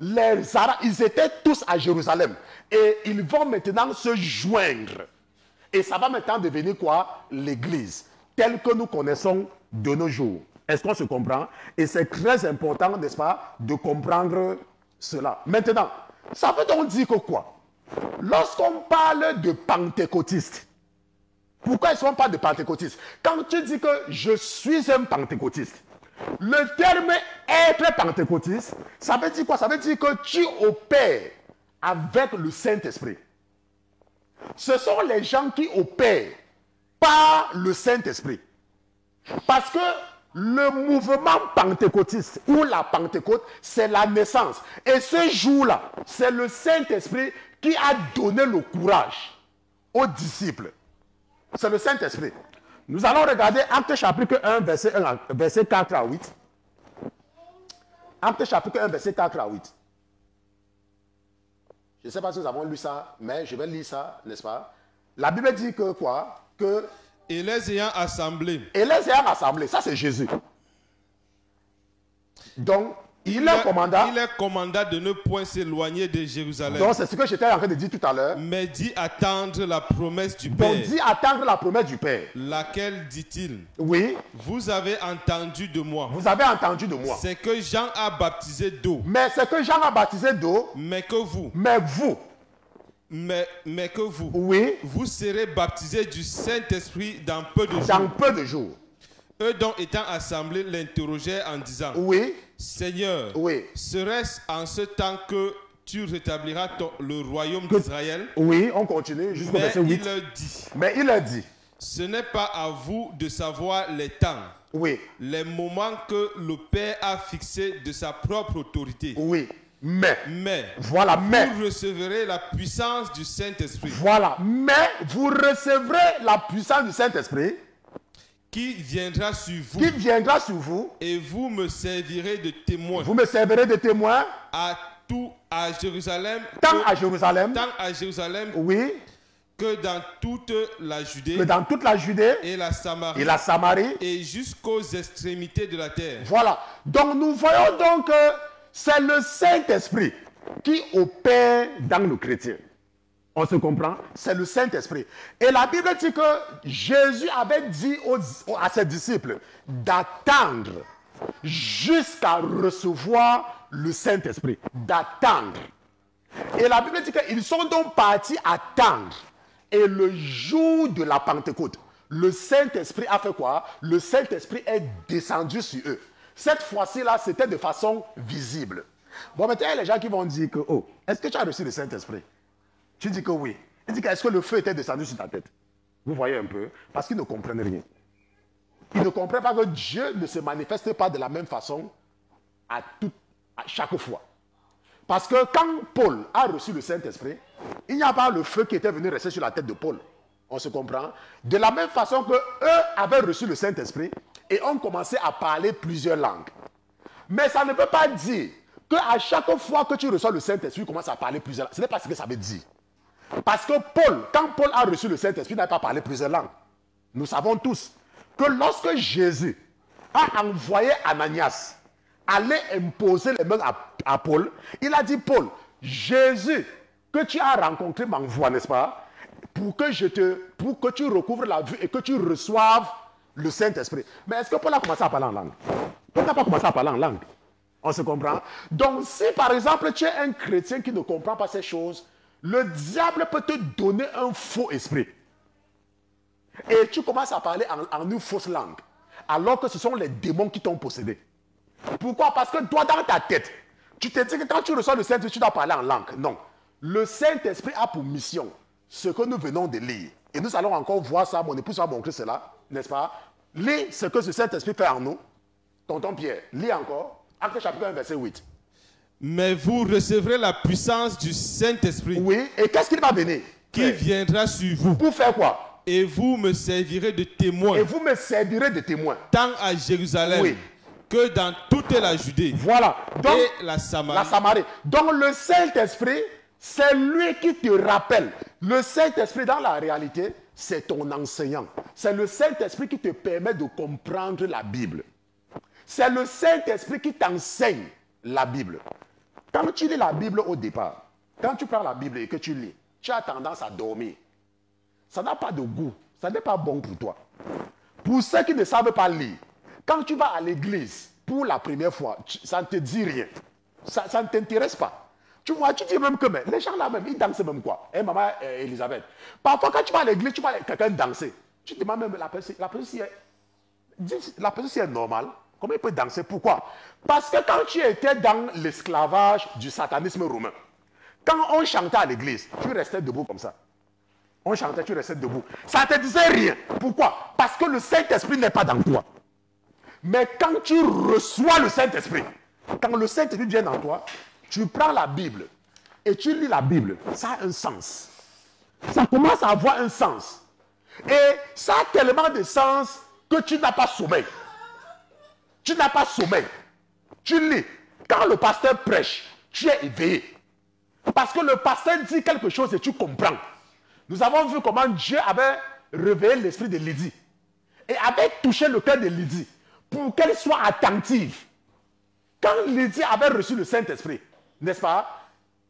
Les Arabes, ils étaient tous à Jérusalem. Et ils vont maintenant se joindre. Et ça va maintenant devenir quoi? L'Église, telle que nous connaissons de nos jours. Est-ce qu'on se comprend? Et c'est très important, n'est-ce pas, de comprendre cela. Maintenant, ça veut donc dire que quoi? Lorsqu'on parle de pentecôtistes, pourquoi est-ce qu'on parle de pentecôtistes? Quand tu dis que je suis un pentecôtiste, le terme être pentecôtiste, ça veut dire quoi? Ça veut dire que tu opères avec le Saint-Esprit. Ce sont les gens qui opèrent par le Saint-Esprit. Parce que le mouvement pentecôtiste ou la Pentecôte, c'est la naissance. Et ce jour-là, c'est le Saint-Esprit qui a donné le courage aux disciples. C'est le Saint-Esprit. Nous allons regarder Actes chapitre 1, verset 4 à 8. Actes chapitre 1, verset 4 à 8. Je ne sais pas si nous avons lu ça, mais je vais lire ça, n'est-ce pas? La Bible dit que quoi? Que... Et les ayant assemblés. Et les ayant assemblés, ça c'est Jésus. Donc, il leur commanda de ne point s'éloigner de Jérusalem. Donc, c'est ce que j'étais en train de dire tout à l'heure. Mais dit attendre la promesse du Père. Donc, dit attendre la promesse du Père. Laquelle, dit-il, oui. Vous avez entendu de moi. Vous avez entendu de moi. C'est que Jean a baptisé d'eau. Mais c'est que Jean a baptisé d'eau. Mais que vous. Mais vous. Mais que vous. Oui. Vous serez baptisés du Saint-Esprit dans peu de jours. Dans peu de jours. Eux donc étant assemblés l'interrogèrent en disant, oui. Seigneur, oui. serait-ce en ce temps que tu rétabliras le royaume d'Israël? Oui, on continue jusqu'au verset 8. Mais il leur dit, ce n'est pas à vous de savoir les temps, oui. les moments que le Père a fixés de sa propre autorité. Oui. Mais voilà, vous recevrez la puissance du Saint-Esprit. Voilà, mais vous recevrez la puissance du Saint-Esprit qui viendra sur vous. Qui viendra sur vous. Et vous me servirez de témoin. Vous me servirez de témoin. À Jérusalem. Tant à Jérusalem. Tant à Jérusalem. Oui. Que dans toute la Judée. Que dans toute la Judée. Et la Samarie. Et la Samarie. Et jusqu'aux extrémités de la terre. Voilà. Donc nous voyons donc que c'est le Saint-Esprit qui opère dans le chrétien. On se comprend? C'est le Saint-Esprit. Et la Bible dit que Jésus avait dit à ses disciples d'attendre jusqu'à recevoir le Saint-Esprit. D'attendre. Et la Bible dit qu'ils sont donc partis attendre. Et le jour de la Pentecôte, le Saint-Esprit a fait quoi? Le Saint-Esprit est descendu sur eux. Cette fois-ci-là, c'était de façon visible. Bon, maintenant, il y a les gens qui vont dire que, oh, est-ce que tu as reçu le Saint-Esprit? Tu dis que oui. Il dit que est-ce que le feu était descendu sur ta tête? Vous voyez un peu? Parce qu'ils ne comprennent rien. Ils ne comprennent pas que Dieu ne se manifeste pas de la même façon à chaque fois. Parce que quand Paul a reçu le Saint-Esprit, il n'y a pas le feu qui était venu rester sur la tête de Paul. On se comprend? De la même façon que eux avaient reçu le Saint-Esprit et ont commencé à parler plusieurs langues. Mais ça ne veut pas dire qu'à chaque fois que tu reçois le Saint-Esprit, tu commences à parler plusieurs langues. Ce n'est pas ce que ça veut dire. Parce que quand Paul a reçu le Saint-Esprit, il n'a pas parlé plusieurs langues. Nous savons tous que lorsque Jésus a envoyé Ananias aller imposer les mains à Paul, il a dit, Paul, Jésus que tu as rencontré m'envoie, n'est-ce pas, pour que tu recouvres la vue et que tu reçoives le Saint-Esprit. Mais est-ce que Paul a commencé à parler en langue? Paul n'a pas commencé à parler en langue. On se comprend? Donc si par exemple tu es un chrétien qui ne comprend pas ces choses, le diable peut te donner un faux esprit. Et tu commences à parler en une fausse langue. Alors que ce sont les démons qui t'ont possédé. Pourquoi? Parce que toi, dans ta tête, tu te dis que quand tu reçois le Saint-Esprit, tu dois parler en langue. Non. Le Saint-Esprit a pour mission ce que nous venons de lire. Et nous allons encore voir ça. Mon épouse va montrer cela. N'est-ce pas? Lis ce que ce Saint-Esprit fait en nous. Tonton Pierre, lis encore. Actes chapitre 1, verset 8. Mais vous recevrez la puissance du Saint-Esprit. Oui, et qu'est-ce qu'il va venir? Qui viendra sur vous. Pour faire quoi? Et vous me servirez de témoin. Et vous me servirez de témoin. Tant à Jérusalem Oui. que dans toute la Judée. Voilà. Donc, Et la Samarie. la Samarie. Donc le Saint-Esprit, c'est lui qui te rappelle. Le Saint-Esprit, dans la réalité, c'est ton enseignant. C'est le Saint-Esprit qui te permet de comprendre la Bible. C'est le Saint-Esprit qui t'enseigne la Bible. Quand tu lis la Bible au départ, quand tu prends la Bible et que tu lis, tu as tendance à dormir. Ça n'a pas de goût. Ça n'est pas bon pour toi. Pour ceux qui ne savent pas lire, quand tu vas à l'église pour la première fois, ça ne te dit rien. Ça ne t'intéresse pas. Tu vois, tu dis même que les gens là même, ils dansent même quoi. Et maman Elisabeth. Parfois, quand tu vas à l'église, tu vois quelqu'un danser. Tu te demandes même, la personne si est normale. Comment il peut danser? Pourquoi? Parce que quand tu étais dans l'esclavage du satanisme romain, quand on chantait à l'église, tu restais debout comme ça. On chantait, tu restais debout. Ça ne te disait rien. Pourquoi? Parce que le Saint-Esprit n'est pas dans toi. Mais quand tu reçois le Saint-Esprit, quand le Saint-Esprit vient dans toi, tu prends la Bible et tu lis la Bible. Ça a un sens. Ça commence à avoir un sens. Et ça a tellement de sens que tu n'as pas sommeil. Tu n'as pas sommeil. Tu lis. Quand le pasteur prêche, tu es éveillé. Parce que le pasteur dit quelque chose et tu comprends. Nous avons vu comment Dieu avait réveillé l'esprit de Lydie et avait touché le cœur de Lydie pour qu'elle soit attentive. Quand Lydie avait reçu le Saint-Esprit, n'est-ce pas?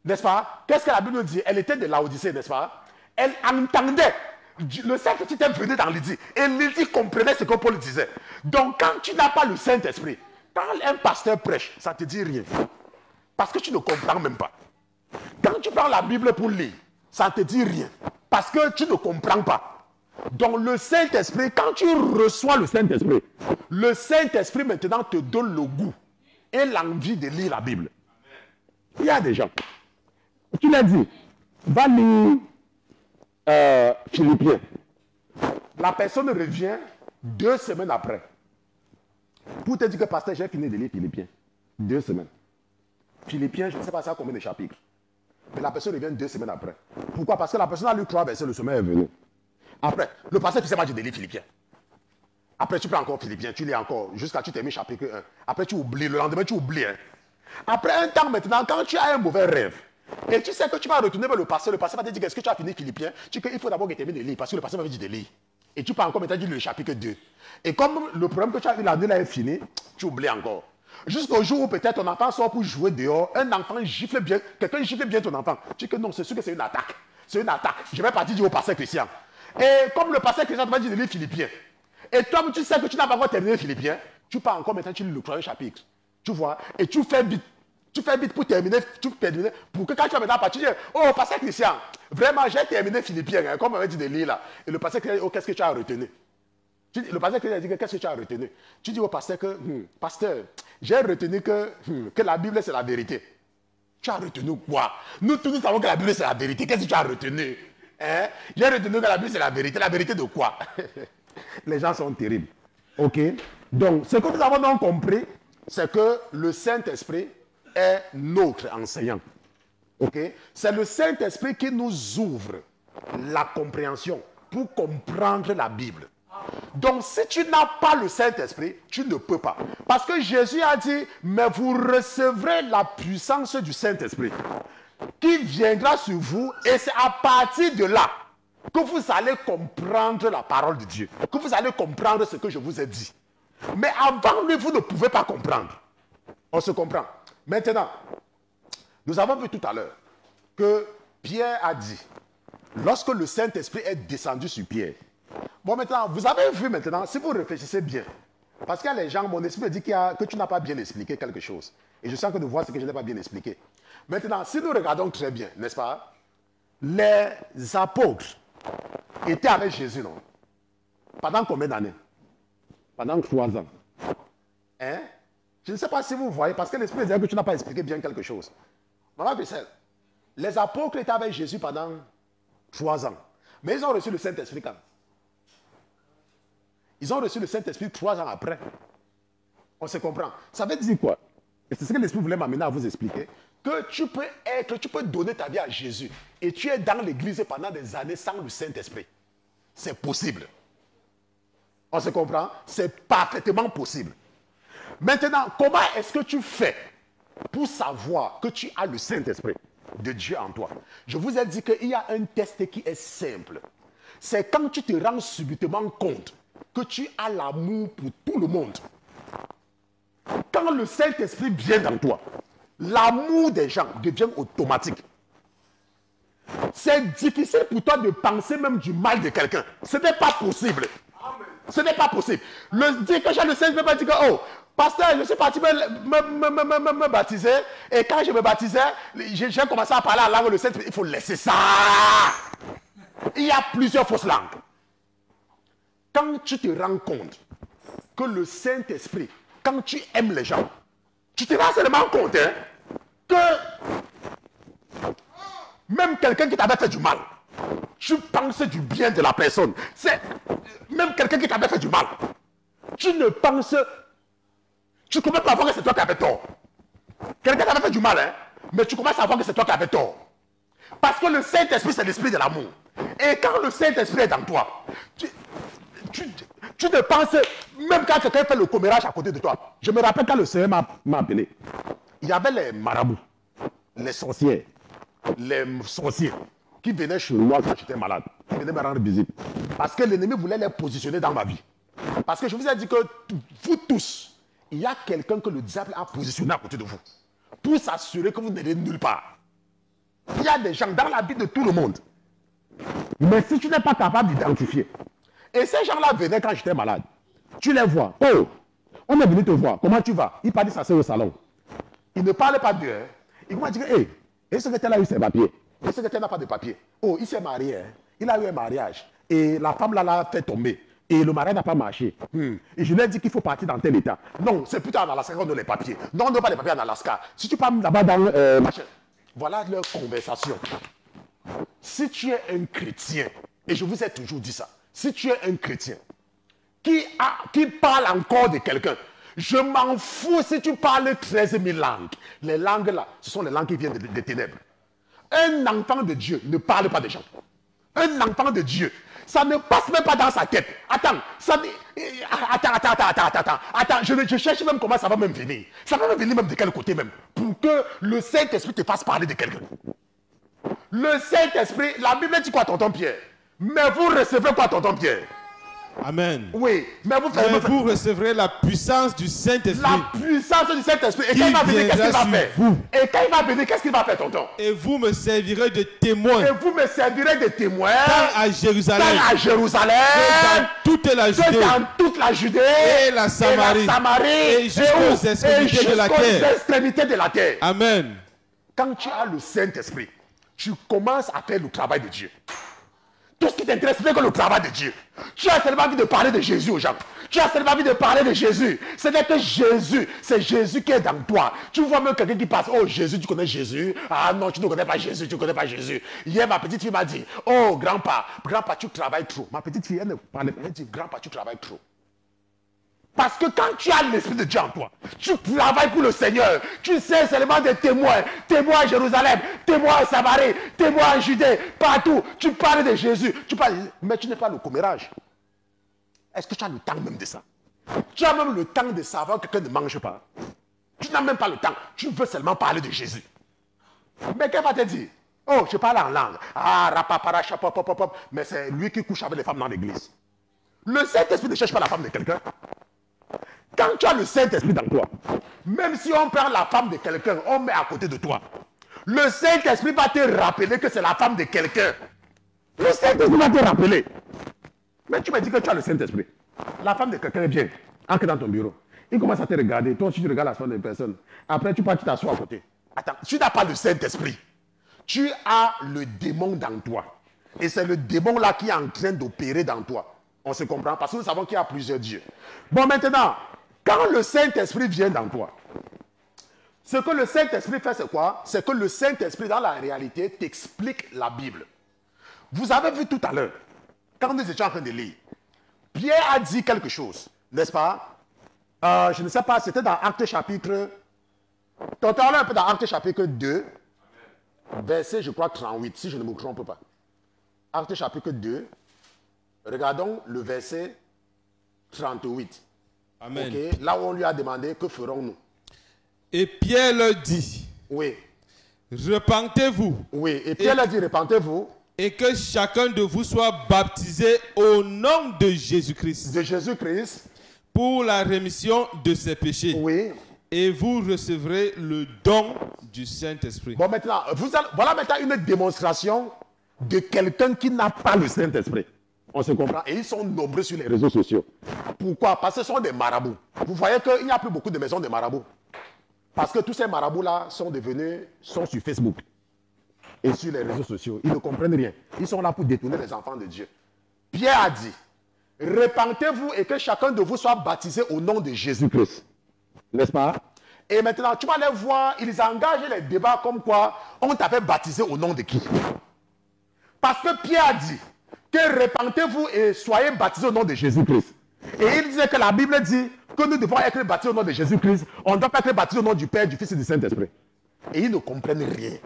N'est-ce pas? Qu'est-ce que la Bible nous dit? Elle était de Laodicée, n'est-ce pas? Elle entendait. Le Saint-Esprit était venu dans Lydie et Lydie comprenait ce que Paul disait. Donc quand tu n'as pas le Saint-Esprit, quand un pasteur prêche, ça ne te dit rien. Parce que tu ne comprends même pas. Quand tu prends la Bible pour lire, ça ne te dit rien. Parce que tu ne comprends pas. Donc le Saint-Esprit, quand tu reçois le Saint-Esprit maintenant te donne le goût et l'envie de lire la Bible. Il y a des gens. Tu l'as dit, va lire Philippiens. La personne revient 2 semaines après. Pour te dire que pasteur, j'ai fini de lire Philippiens. 2 semaines. Philippiens, je ne sais pas ça combien de chapitres. Mais la personne revient 2 semaines après. Pourquoi? Parce que la personne a lu 3 versets, le sommeil est venu. Après, le pasteur, tu sais pas, j'ai lu Philippiens. Après, tu prends encore Philippiens, tu lis encore, jusqu'à tu termines chapitre 1. Après, tu oublies, le lendemain, tu oublies. Hein. Après un temps maintenant, quand tu as un mauvais rêve, et tu sais que tu vas retourner vers le pasteur va te dire, est-ce que tu as fini Philippiens? Tu dis qu'il faut d'abord que tu termines de lire, parce que le pasteur m'avait dit de lire. Et tu prends encore maintenant le chapitre 2. Et comme le problème que tu as eu la nuit là est fini, tu oublies encore. Jusqu'au jour où peut-être ton enfant sort pour jouer dehors, un enfant gifle bien, quelqu'un gifle bien ton enfant. Tu dis que non, c'est sûr que c'est une attaque. C'est une attaque. Je vais partir dire au pasteur Christian. Et comme le pasteur Christian t'a dit de lire Philippiens, et toi, tu sais que tu n'as pas encore terminé Philippiens, tu pars encore maintenant, tu lis le 3e chapitre. Tu vois, et tu fais vite. Tu fais vite pour terminer, pour que quand tu vas maintenant partir, tu dis, oh, pasteur Christian, vraiment, j'ai terminé Philippiens, hein, comme on avait dit de lire là. Et le pasteur Christian dit, oh, qu'est-ce que tu as retenu? Le pasteur Christian dit, qu'est-ce que tu as retenu? Tu dis au pasteur que, pasteur, j'ai retenu que la Bible c'est la vérité. Tu as retenu quoi? Nous tous nous savons que la Bible c'est la vérité. Qu'est-ce que tu as retenu? Hein? J'ai retenu que la Bible c'est la vérité. La vérité de quoi? Les gens sont terribles. Ok? Donc, ce que nous avons donc compris, c'est que le Saint-Esprit est notre enseignant. Ok? C'est le Saint-Esprit qui nous ouvre la compréhension pour comprendre la Bible. Donc, si tu n'as pas le Saint-Esprit, tu ne peux pas. Parce que Jésus a dit, mais vous recevrez la puissance du Saint-Esprit qui viendra sur vous et c'est à partir de là que vous allez comprendre la parole de Dieu, que vous allez comprendre ce que je vous ai dit. Mais avant lui, vous ne pouvez pas comprendre. On se comprend. Maintenant, nous avons vu tout à l'heure que Pierre a dit, lorsque le Saint-Esprit est descendu sur Pierre. Bon, maintenant, vous avez vu maintenant, si vous réfléchissez bien, parce qu'il y a les gens, mon esprit me dit que tu n'as pas bien expliqué quelque chose. Et je sens que de voir ce que je n'ai pas bien expliqué. Maintenant, si nous regardons très bien, n'est-ce pas? Les apôtres étaient avec Jésus, non? Pendant combien d'années? Pendant 3 ans. Hein? Je ne sais pas si vous voyez, parce que l'esprit dit que tu n'as pas expliqué bien quelque chose. Maman Bessel, les apôtres étaient avec Jésus pendant 3 ans. Mais ils ont reçu le Saint-Esprit quand? Ils ont reçu le Saint-Esprit 3 ans après. On se comprend. Ça veut dire quoi? Et c'est ce que l'Esprit voulait m'amener à vous expliquer. Que tu peux donner ta vie à Jésus. Et tu es dans l'église pendant des années sans le Saint-Esprit. C'est possible. On se comprend? C'est parfaitement possible. Maintenant, comment est-ce que tu fais pour savoir que tu as le Saint-Esprit de Dieu en toi? Je vous ai dit qu'il y a un test qui est simple. C'est quand tu te rends subitement compte que tu as l'amour pour tout le monde. Quand le Saint-Esprit vient dans toi, l'amour des gens devient automatique. C'est difficile pour toi de penser même du mal de quelqu'un. Ce n'est pas possible. Ce n'est pas possible. Dire que j'ai le Saint-Esprit, pas dire que, oh, pasteur, je suis parti me baptiser, et quand je me baptisais, j'ai commencé à parler en langue le Saint-Esprit. Il faut laisser ça. Il y a plusieurs fausses langues. Quand tu te rends compte que le Saint-Esprit, quand tu aimes les gens, tu te rends seulement compte que même quelqu'un qui t'avait fait du mal, tu penses du bien de la personne. C'est même quelqu'un qui t'avait fait du mal. Tu ne penses... Tu commences à voir que c'est toi qui avais tort. Quelqu'un t'avait fait du mal, mais tu commences à voir que c'est toi qui avais tort. Parce que le Saint-Esprit, c'est l'esprit de l'amour. Et quand le Saint-Esprit est dans toi, tu ne penses... Même quand quelqu'un fait le commérage à côté de toi. Je me rappelle quand le Seigneur m'a appelé. Il y avait les marabouts, les sorcières, les sorciers qui venaient chez moi quand j'étais malade, qui venaient me rendre visite. Parce que l'ennemi voulait les positionner dans ma vie. Parce que je vous ai dit que vous tous, il y a quelqu'un que le diable a positionné à côté de vous pour s'assurer que vous n'allez nulle part. Il y a des gens dans la vie de tout le monde. Mais si tu n'es pas capable d'identifier, et ces gens-là venaient quand j'étais malade, tu les vois. Oh, on est venu te voir. Comment tu vas? Il parle de s'asseoir au salon. Il ne parle pas d'eux. Il m'a dit, hé, est-ce que tel a eu ses papiers? Est-ce que tel n'a pas de papiers? Oh, il s'est marié. Il a eu un mariage. Et la femme là l'a fait tomber. Et le mariage n'a pas marché. Et je lui ai dit qu'il faut partir dans tel état. Non, c'est plutôt en Alaska qu'on donne les papiers. Non, on ne donne pas les papiers en Alaska. Si tu pars là-bas dans machin. Voilà leur conversation. Si tu es un chrétien, et je vous ai toujours dit ça, si tu es un chrétien qui parle encore de quelqu'un, je m'en fous si tu parles 13 000 langues. Les langues là, ce sont les langues qui viennent des ténèbres. Un enfant de Dieu ne parle pas des gens. Un enfant de Dieu, ça ne passe même pas dans sa tête. Attends, je cherche même comment ça va même venir. Ça va même venir même de quel côté même, pour que le Saint-Esprit te fasse parler de quelqu'un. Le Saint-Esprit, la Bible dit quoi, tonton Pierre? Mais vous recevez quoi, tonton Pierre? Amen. Oui, mais vous recevrez la puissance du Saint-Esprit. La puissance du Saint-Esprit. Et quand il va venir, qu'est-ce qu'il va faire? Et quand il va venir, qu'est-ce qu'il va faire, tonton? Et vous me servirez de témoin. Et vous me servirez de témoin. Tant à Jérusalem. Tant à Jérusalem. Dans toute la Judée. Dans toute la Judée. Et la Samarie. Et jusqu'aux extrémités de la terre. Amen. Quand tu as le Saint-Esprit, tu commences à faire le travail de Dieu. Tout ce qui t'intéresse, c'est que le travail de Dieu. Tu as seulement envie de parler de Jésus aux gens. Tu as seulement envie de parler de Jésus. Ce n'est que Jésus. C'est Jésus qui est dans toi. Tu vois même quelqu'un qui passe. Oh Jésus, tu connais Jésus? Ah non, tu ne connais pas Jésus. Tu ne connais pas Jésus. Hier, ma petite fille m'a dit, oh grand-papa, tu travailles trop. Ma petite fille, elle ne parlait pas. Elle dit, grand-papa, tu travailles trop. Parce que quand tu as l'Esprit de Dieu en toi, tu travailles pour le Seigneur. Tu sais seulement des témoins. Témoins à Jérusalem, témoins à Samarie, témoins en Judée, partout. Tu parles de Jésus. Mais tu n'es pas le commérage. Est-ce que tu as le temps même de ça? Tu as même le temps de savoir que quelqu'un ne mange pas. Tu n'as même pas le temps. Tu veux seulement parler de Jésus. Mais qu'elle va te dire? Oh, je parle en langue. Ah, rapapara, chapapapapap. Mais c'est lui qui couche avec les femmes dans l'église. Le Saint-Esprit ne cherche pas la femme de quelqu'un. Quand tu as le Saint-Esprit dans toi, même si on prend la femme de quelqu'un, on met à côté de toi, le Saint-Esprit va te rappeler que c'est la femme de quelqu'un. Le Saint-Esprit va te rappeler. Mais tu me dis que tu as le Saint-Esprit. La femme de quelqu'un vient, entre dans ton bureau. Il commence à te regarder. Toi aussi, tu regardes la femme de personne. Après, tu pars, tu t'assois à côté. Attends, tu n'as pas le Saint-Esprit. Tu as le démon dans toi. Et c'est le démon là qui est en train d'opérer dans toi. On se comprend parce que nous savons qu'il y a plusieurs dieux. Bon, maintenant, quand le Saint-Esprit vient dans toi, ce que le Saint-Esprit fait, c'est quoi? C'est que le Saint-Esprit, dans la réalité, t'explique la Bible. Vous avez vu tout à l'heure, quand nous étions en train de lire, Pierre a dit quelque chose, n'est-ce pas? Je ne sais pas, c'était dans Actes chapitre... Totalement un peu dans Actes chapitre 2, verset, je crois, 38, si je ne me trompe pas. Actes chapitre 2, Regardons le verset 38. Amen. Ok, là où on lui a demandé, que ferons-nous? Et Pierre leur dit, Oui, repentez-vous oui. Et Pierre a dit, repentez-vous et que chacun de vous soit baptisé au nom de Jésus-Christ de Jésus-Christ. pour la rémission de ses péchés. Oui. Et vous recevrez le don du Saint-Esprit. Bon, maintenant, voilà maintenant une démonstration de quelqu'un qui n'a pas le Saint-Esprit. On se comprend? Et ils sont nombreux sur les réseaux sociaux. Pourquoi? Parce que ce sont des marabouts. Vous voyez qu'il n'y a plus beaucoup de maisons de marabouts. Parce que tous ces marabouts-là sont sur Facebook et sur les réseaux sociaux. Ils ne comprennent rien. Ils sont là pour détourner les enfants de Dieu. Pierre a dit, repentez-vous et que chacun de vous soit baptisé au nom de Jésus-Christ. N'est-ce pas? Et maintenant, tu vas aller voir, ils engagent les débats comme quoi on t'avait baptisé au nom de qui? Parce que Pierre a dit que repentez-vous et soyez baptisés au nom de Jésus-Christ. Et il disait que la Bible dit que nous devons être baptisés au nom de Jésus-Christ. On ne doit pas être baptisés au nom du Père, du Fils et du Saint-Esprit. Et ils ne comprennent rien.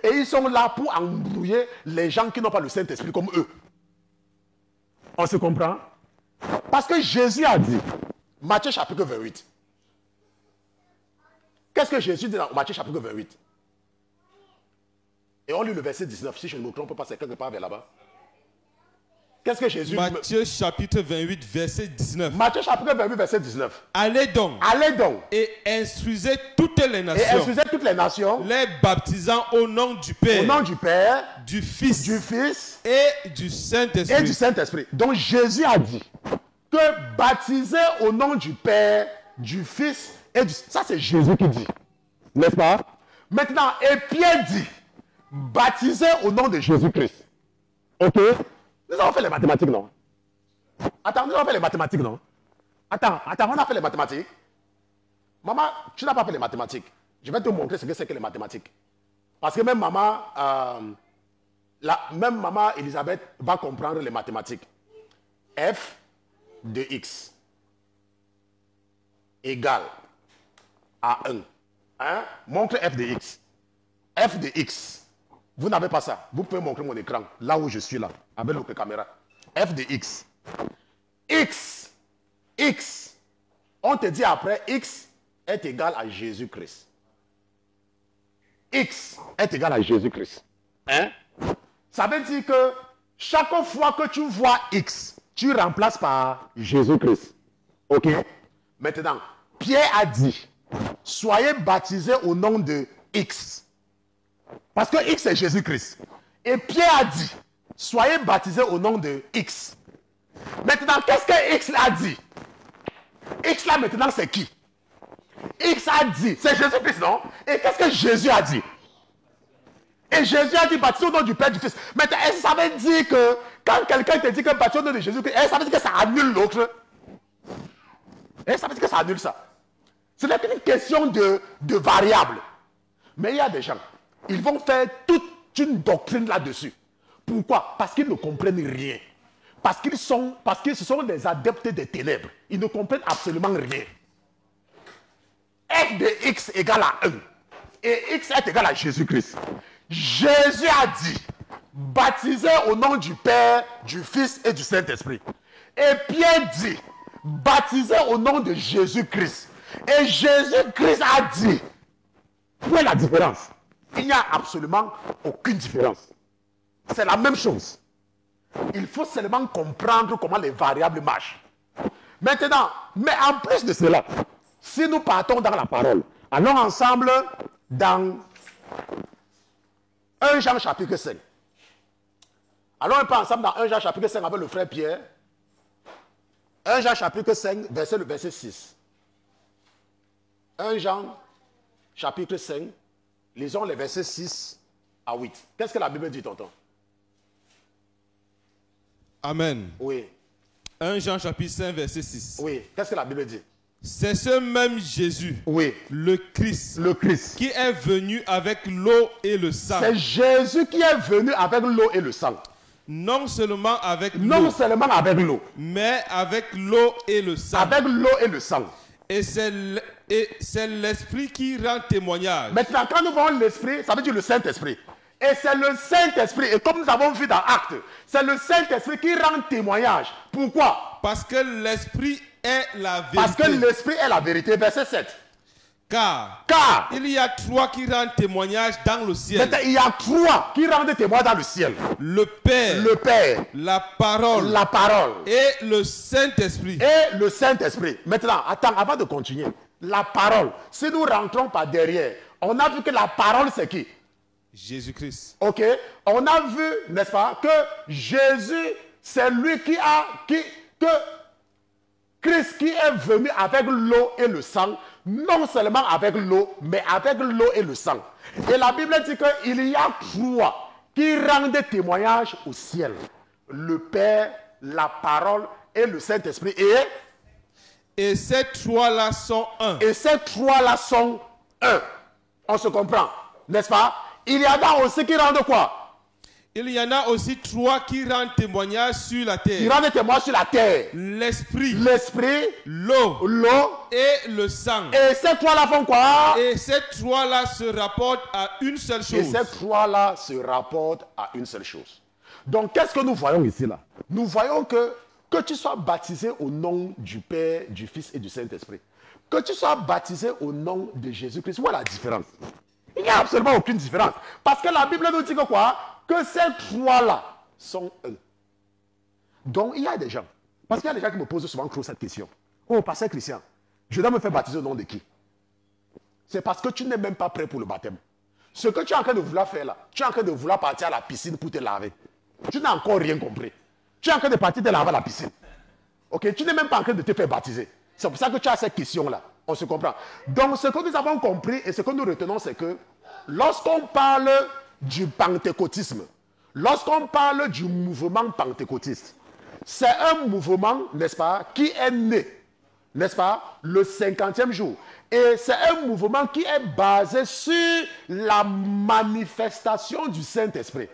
Et ils sont là pour embrouiller les gens qui n'ont pas le Saint-Esprit comme eux. On se comprend? Parce que Jésus a dit, Matthieu chapitre 28. Qu'est-ce que Jésus dit dans Matthieu chapitre 28? Et on lit le verset 19, si je ne me trompe pas, c'est quelque part vers là-bas. Qu'est-ce que Jésus dit? Matthieu chapitre 28, verset 19. Matthieu chapitre 28, verset 19. Allez donc Allez donc et instruisez toutes les et nations, instruisez toutes les nations les baptisant au nom du Père, au nom du Père, du Fils du Fils et du et du Saint-Esprit. Saint-Esprit. Donc Jésus a dit que baptiser au nom du Père, du Fils et du... Ça c'est Jésus qui dit. N'est-ce pas? Maintenant, et Pierre dit, baptiser au nom de Jésus-Christ. Ok? Nous avons fait les mathématiques, non? Attends, nous avons fait les mathématiques, non? Attends, on a fait les mathématiques. Maman, tu n'as pas fait les mathématiques. Je vais te montrer ce que c'est que les mathématiques. Parce que même maman Elisabeth va comprendre les mathématiques. F de x égale à 1. Hein? Montre f de x. F de x. Vous n'avez pas ça. Vous pouvez montrer mon écran, là où je suis là, avec l'autre caméra. F de x. X. On te dit après, x est égal à Jésus-Christ. X est égal à Jésus-Christ. Hein? Ça veut dire que chaque fois que tu vois x, tu remplaces par Jésus-Christ. Ok? Maintenant, Pierre a dit, soyez baptisés au nom de x. Parce que X c'est Jésus-Christ. Et Pierre a dit, soyez baptisés au nom de X. Maintenant, qu'est-ce que X a dit? X là maintenant c'est qui? X a dit, c'est Jésus-Christ, non? Et qu'est-ce que Jésus a dit? Et Jésus a dit, baptisé au nom du Père, du Fils. Maintenant, est-ce que ça veut dire que quand quelqu'un te dit que baptisé au nom de Jésus-Christ, est-ce que ça veut dire que ça annule l'autre? Est-ce que ça veut dire que ça annule ça? Ce n'est qu'une question de variable. Mais il y a des gens, ils vont faire toute une doctrine là-dessus. Pourquoi? Parce qu'ils ne comprennent rien. Parce que ce sont des adeptes des ténèbres. Ils ne comprennent absolument rien. F de x égale à 1. Et x est égal à Jésus-Christ. Jésus a dit, baptisez au nom du Père, du Fils et du Saint-Esprit. Et Pierre dit, baptisez au nom de Jésus-Christ. Et Jésus-Christ a dit, où est la différence? Il n'y a absolument aucune différence. C'est la même chose. Il faut seulement comprendre comment les variables marchent. Maintenant, mais en plus de cela, si nous partons dans la parole, allons ensemble dans 1 Jean chapitre 5. Allons un peu ensemble dans 1 Jean chapitre 5 avec le frère Pierre. 1 Jean chapitre 5, verset 6. 1 Jean chapitre 5, lisons les versets 6 à 8. Qu'est-ce que la Bible dit, tonton? Amen. Oui. 1 Jean chapitre 5, verset 6. Oui. Qu'est-ce que la Bible dit? C'est ce même Jésus, oui, le Christ, qui est venu avec l'eau et le sang. C'est Jésus qui est venu avec l'eau et le sang. Non seulement avec l'eau, mais avec l'eau et le sang. Avec l'eau et le sang. Et c'est l'Esprit qui rend témoignage. Maintenant, quand nous voyons l'Esprit, ça veut dire le Saint-Esprit. Et c'est le Saint-Esprit, et comme nous avons vu dans Actes, c'est le Saint-Esprit qui rend témoignage. Pourquoi? Parce que l'Esprit est la vérité. Parce que l'Esprit est la vérité. Verset 7. Car il y a trois qui rendent témoignage dans le ciel. Il y a trois qui rendent témoignage dans le ciel. Le Père, la parole et le Saint-Esprit. Et le Saint-Esprit. Maintenant, attends, avant de continuer. La parole, si nous rentrons par derrière, on a vu que la parole c'est qui? Jésus-Christ. Ok, on a vu, n'est-ce pas, que Jésus, c'est lui que Christ qui est venu avec l'eau et le sang, non seulement avec l'eau, mais avec l'eau et le sang. Et la Bible dit qu'il y a trois qui rendent témoignage au ciel. Le Père, la parole et le Saint-Esprit. Et ces trois-là sont un. Et ces trois-là sont un. On se comprend, n'est-ce pas? Il y en a aussi qui rendent quoi? Il y en a aussi trois qui rendent témoignage sur la terre. Qui rendent témoignage sur la terre. L'esprit, l'eau et le sang. Et ces trois-là font quoi? Et ces trois-là se rapportent à une seule chose. Et ces trois-là se rapportent à une seule chose. Donc, qu'est-ce que nous voyons ici là? Nous voyons que tu sois baptisé au nom du Père, du Fils et du Saint-Esprit, que tu sois baptisé au nom de Jésus-Christ, où est la différence? Il n'y a absolument aucune différence. Parce que la Bible nous dit que quoi? Que ces trois-là sont un. Donc, il y a des gens. Parce qu'il y a des gens qui me posent souvent trop cette question. Oh, pasteur Christian, je dois me faire baptiser au nom de qui? C'est parce que tu n'es même pas prêt pour le baptême. Ce que tu es en train de vouloir faire là, tu es en train de vouloir partir à la piscine pour te laver. Tu n'as encore rien compris. Tu es en train de partir te laver à la piscine. Ok? Tu n'es même pas en train de te faire baptiser. C'est pour ça que tu as cette question-là. On se comprend. Donc, ce que nous avons compris et ce que nous retenons, c'est que lorsqu'on parle du pentecôtisme, lorsqu'on parle du mouvement pentecôtiste, c'est un mouvement, n'est-ce pas, qui est né, n'est-ce pas, le 50e jour. Et c'est un mouvement qui est basé sur la manifestation du Saint-Esprit.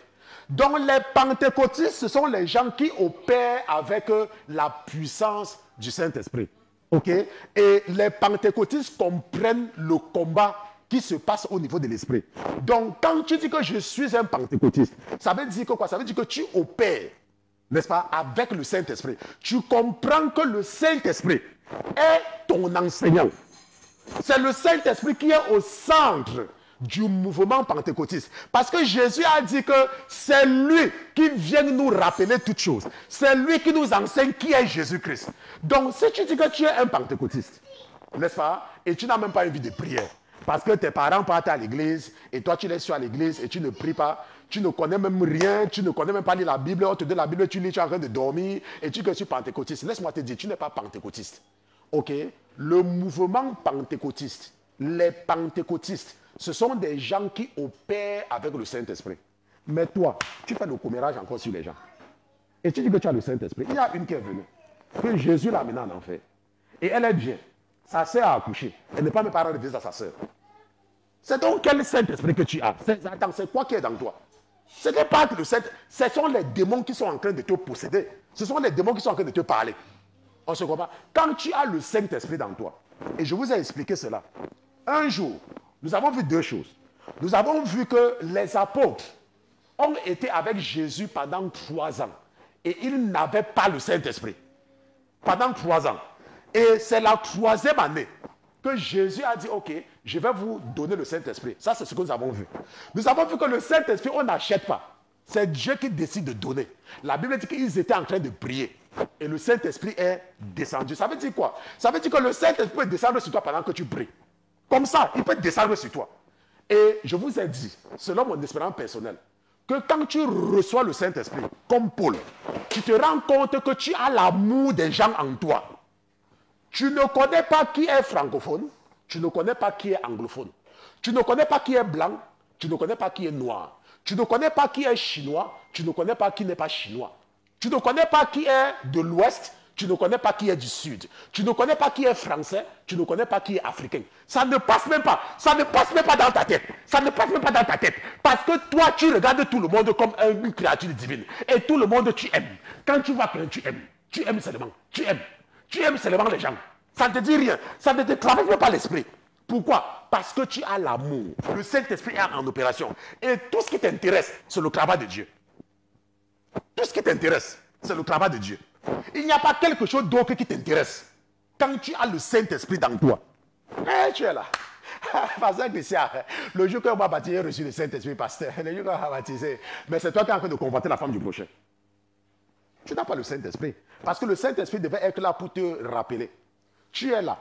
Donc, les pentecôtistes, ce sont les gens qui opèrent avec la puissance du Saint-Esprit. Ok? Et les pentecôtistes comprennent le combat qui se passe au niveau de l'esprit. Donc, quand tu dis que je suis un pentecôtiste, ça veut dire que quoi? Ça veut dire que tu opères, n'est-ce pas, avec le Saint-Esprit. Tu comprends que le Saint-Esprit est ton enseignant. C'est le Saint-Esprit qui est au centre du mouvement pentecôtiste. Parce que Jésus a dit que c'est lui qui vient nous rappeler toutes choses. C'est lui qui nous enseigne qui est Jésus-Christ. Donc, si tu dis que tu es un pentecôtiste, n'est-ce pas, et tu n'as même pas une vie de prière, parce que tes parents partent à l'église, et toi tu restes à l'église, et tu ne pries pas, tu ne connais même rien, tu ne connais même pas lire la Bible, on te donne la Bible, tu lis, tu es en train de dormir, et tu dis que tu es pentecôtiste. Laisse-moi te dire, tu n'es pas pentecôtiste. Ok? Le mouvement pentecôtiste, les pentecôtistes, ce sont des gens qui opèrent avec le Saint-Esprit. Mais toi, tu fais le commérage encore sur les gens. Et tu dis que tu as le Saint-Esprit. Il y a une qui est venue, que Jésus l'a amenée en enfer. Et elle est bien. Sa sœur a accouché. Elle n'est pas même pas rendue visite à sa sœur. C'est donc quel Saint-Esprit que tu as? Attends, c'est quoi qui est dans toi? Ce n'est pas que le Saint-Esprit. Ce sont les démons qui sont en train de te posséder. Ce sont les démons qui sont en train de te parler. On se comprend? Quand tu as le Saint-Esprit dans toi, et je vous ai expliqué cela, un jour, nous avons vu deux choses. Nous avons vu que les apôtres ont été avec Jésus pendant 3 ans. Et ils n'avaient pas le Saint-Esprit. Pendant 3 ans. Et c'est la 3e année que Jésus a dit, ok, je vais vous donner le Saint-Esprit. Ça, c'est ce que nous avons vu. Nous avons vu que le Saint-Esprit, on n'achète pas. C'est Dieu qui décide de donner. La Bible dit qu'ils étaient en train de prier. Et le Saint-Esprit est descendu. Ça veut dire quoi? Ça veut dire que le Saint-Esprit peut descendre sur toi pendant que tu pries. Comme ça, il peut descendre sur toi. Et je vous ai dit, selon mon expérience personnelle, que quand tu reçois le Saint-Esprit, comme Paul, tu te rends compte que tu as l'amour des gens en toi. Tu ne connais pas qui est francophone, tu ne connais pas qui est anglophone. Tu ne connais pas qui est blanc, tu ne connais pas qui est noir. Tu ne connais pas qui est chinois, tu ne connais pas qui n'est pas chinois. Tu ne connais pas qui est de l'Ouest, tu ne connais pas qui est du Sud. Tu ne connais pas qui est français, tu ne connais pas qui est africain. Ça ne passe même pas. Ça ne passe même pas dans ta tête. Ça ne passe même pas dans ta tête. Parce que toi, tu regardes tout le monde comme une créature divine. Et tout le monde, tu aimes. Quand tu vois quelqu'un, tu aimes. Tu aimes seulement. Tu aimes. Tu aimes seulement les gens. Ça ne te dit rien. Ça ne te traverse même pas l'esprit. Pourquoi? Parce que tu as l'amour. Le Saint-Esprit est en opération. Et tout ce qui t'intéresse, c'est le travail de Dieu. Tout ce qui t'intéresse, c'est le travail de Dieu. Il n'y a pas quelque chose d'autre qui t'intéresse. Quand tu as le Saint-Esprit dans toi, tu es là. Pasteur Christian, le jour qu'on m'a baptisé, j'ai reçu le Saint-Esprit, pasteur. Le jour qu'on m'a baptisé, mais c'est toi qui es en train de convoiter la femme du prochain. Tu n'as pas le Saint-Esprit. Parce que le Saint-Esprit devait être là pour te rappeler. Tu es là.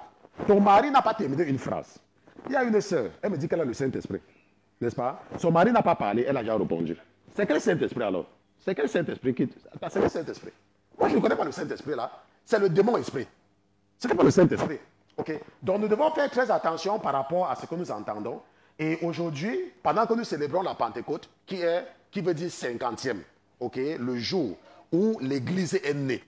Ton mari n'a pas terminé une phrase. Il y a une sœur, elle me dit qu'elle a le Saint-Esprit. N'est-ce pas? Son mari n'a pas parlé, elle a déjà répondu. C'est quel Saint-Esprit alors? C'est quel Saint-Esprit qui... C'est le Saint-Esprit. Moi, je ne connais pas le Saint-Esprit là. C'est le démon-esprit. Ce n'est pas le Saint-Esprit. Okay? Donc, nous devons faire très attention par rapport à ce que nous entendons. Et aujourd'hui, pendant que nous célébrons la Pentecôte, qui veut dire 50e, okay? Le jour où l'Église est née,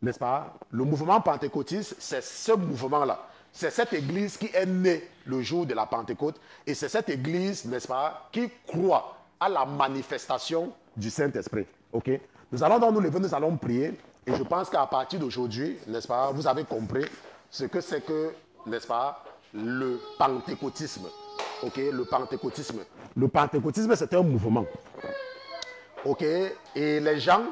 n'est-ce pas? Le mouvement pentecôtiste, c'est ce mouvement-là. C'est cette Église qui est née le jour de la Pentecôte. Et c'est cette Église, n'est-ce pas, qui croit à la manifestation du Saint-Esprit. Okay? Nous allons donc nous lever, nous allons prier. Et je pense qu'à partir d'aujourd'hui, n'est-ce pas, vous avez compris ce que c'est que, n'est-ce pas, le pentecôtisme. Ok, le pentecôtisme. Le pentecôtisme, c'est un mouvement. Ok, et les gens,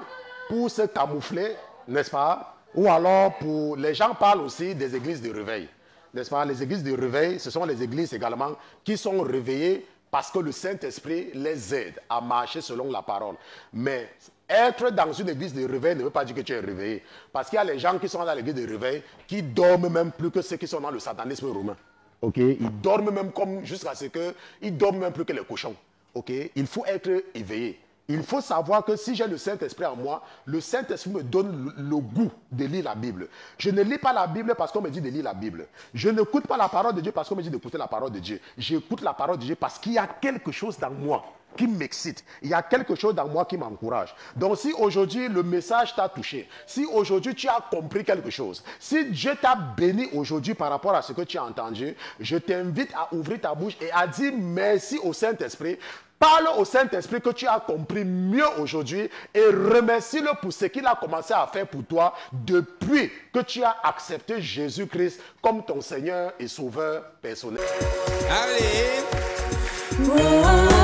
pour se camoufler, n'est-ce pas, ou alors pour... Les gens parlent aussi des églises de réveil. N'est-ce pas, les églises de réveil, ce sont les églises également qui sont réveillées parce que le Saint-Esprit les aide à marcher selon la parole. Mais être dans une église de réveil ne veut pas dire que tu es réveillé. Parce qu'il y a les gens qui sont dans l'église de réveil qui dorment même plus que ceux qui sont dans le satanisme romain. Okay? Ils dorment même comme jusqu'à ce qu'ils dorment même plus que les cochons. Okay? Il faut être éveillé. Il faut savoir que si j'ai le Saint-Esprit en moi, le Saint-Esprit me donne le goût de lire la Bible. Je ne lis pas la Bible parce qu'on me dit de lire la Bible. Je n'écoute pas la parole de Dieu parce qu'on me dit d'écouter la parole de Dieu. J'écoute la parole de Dieu parce qu'il y a quelque chose dans moi qui m'excite. Il y a quelque chose dans moi qui m'encourage. Donc si aujourd'hui le message t'a touché, si aujourd'hui tu as compris quelque chose, si Dieu t'a béni aujourd'hui par rapport à ce que tu as entendu, je t'invite à ouvrir ta bouche et à dire merci au Saint-Esprit. Parle au Saint-Esprit que tu as compris mieux aujourd'hui et remercie-le pour ce qu'il a commencé à faire pour toi depuis que tu as accepté Jésus-Christ comme ton Seigneur et Sauveur personnel. Allez! Oh,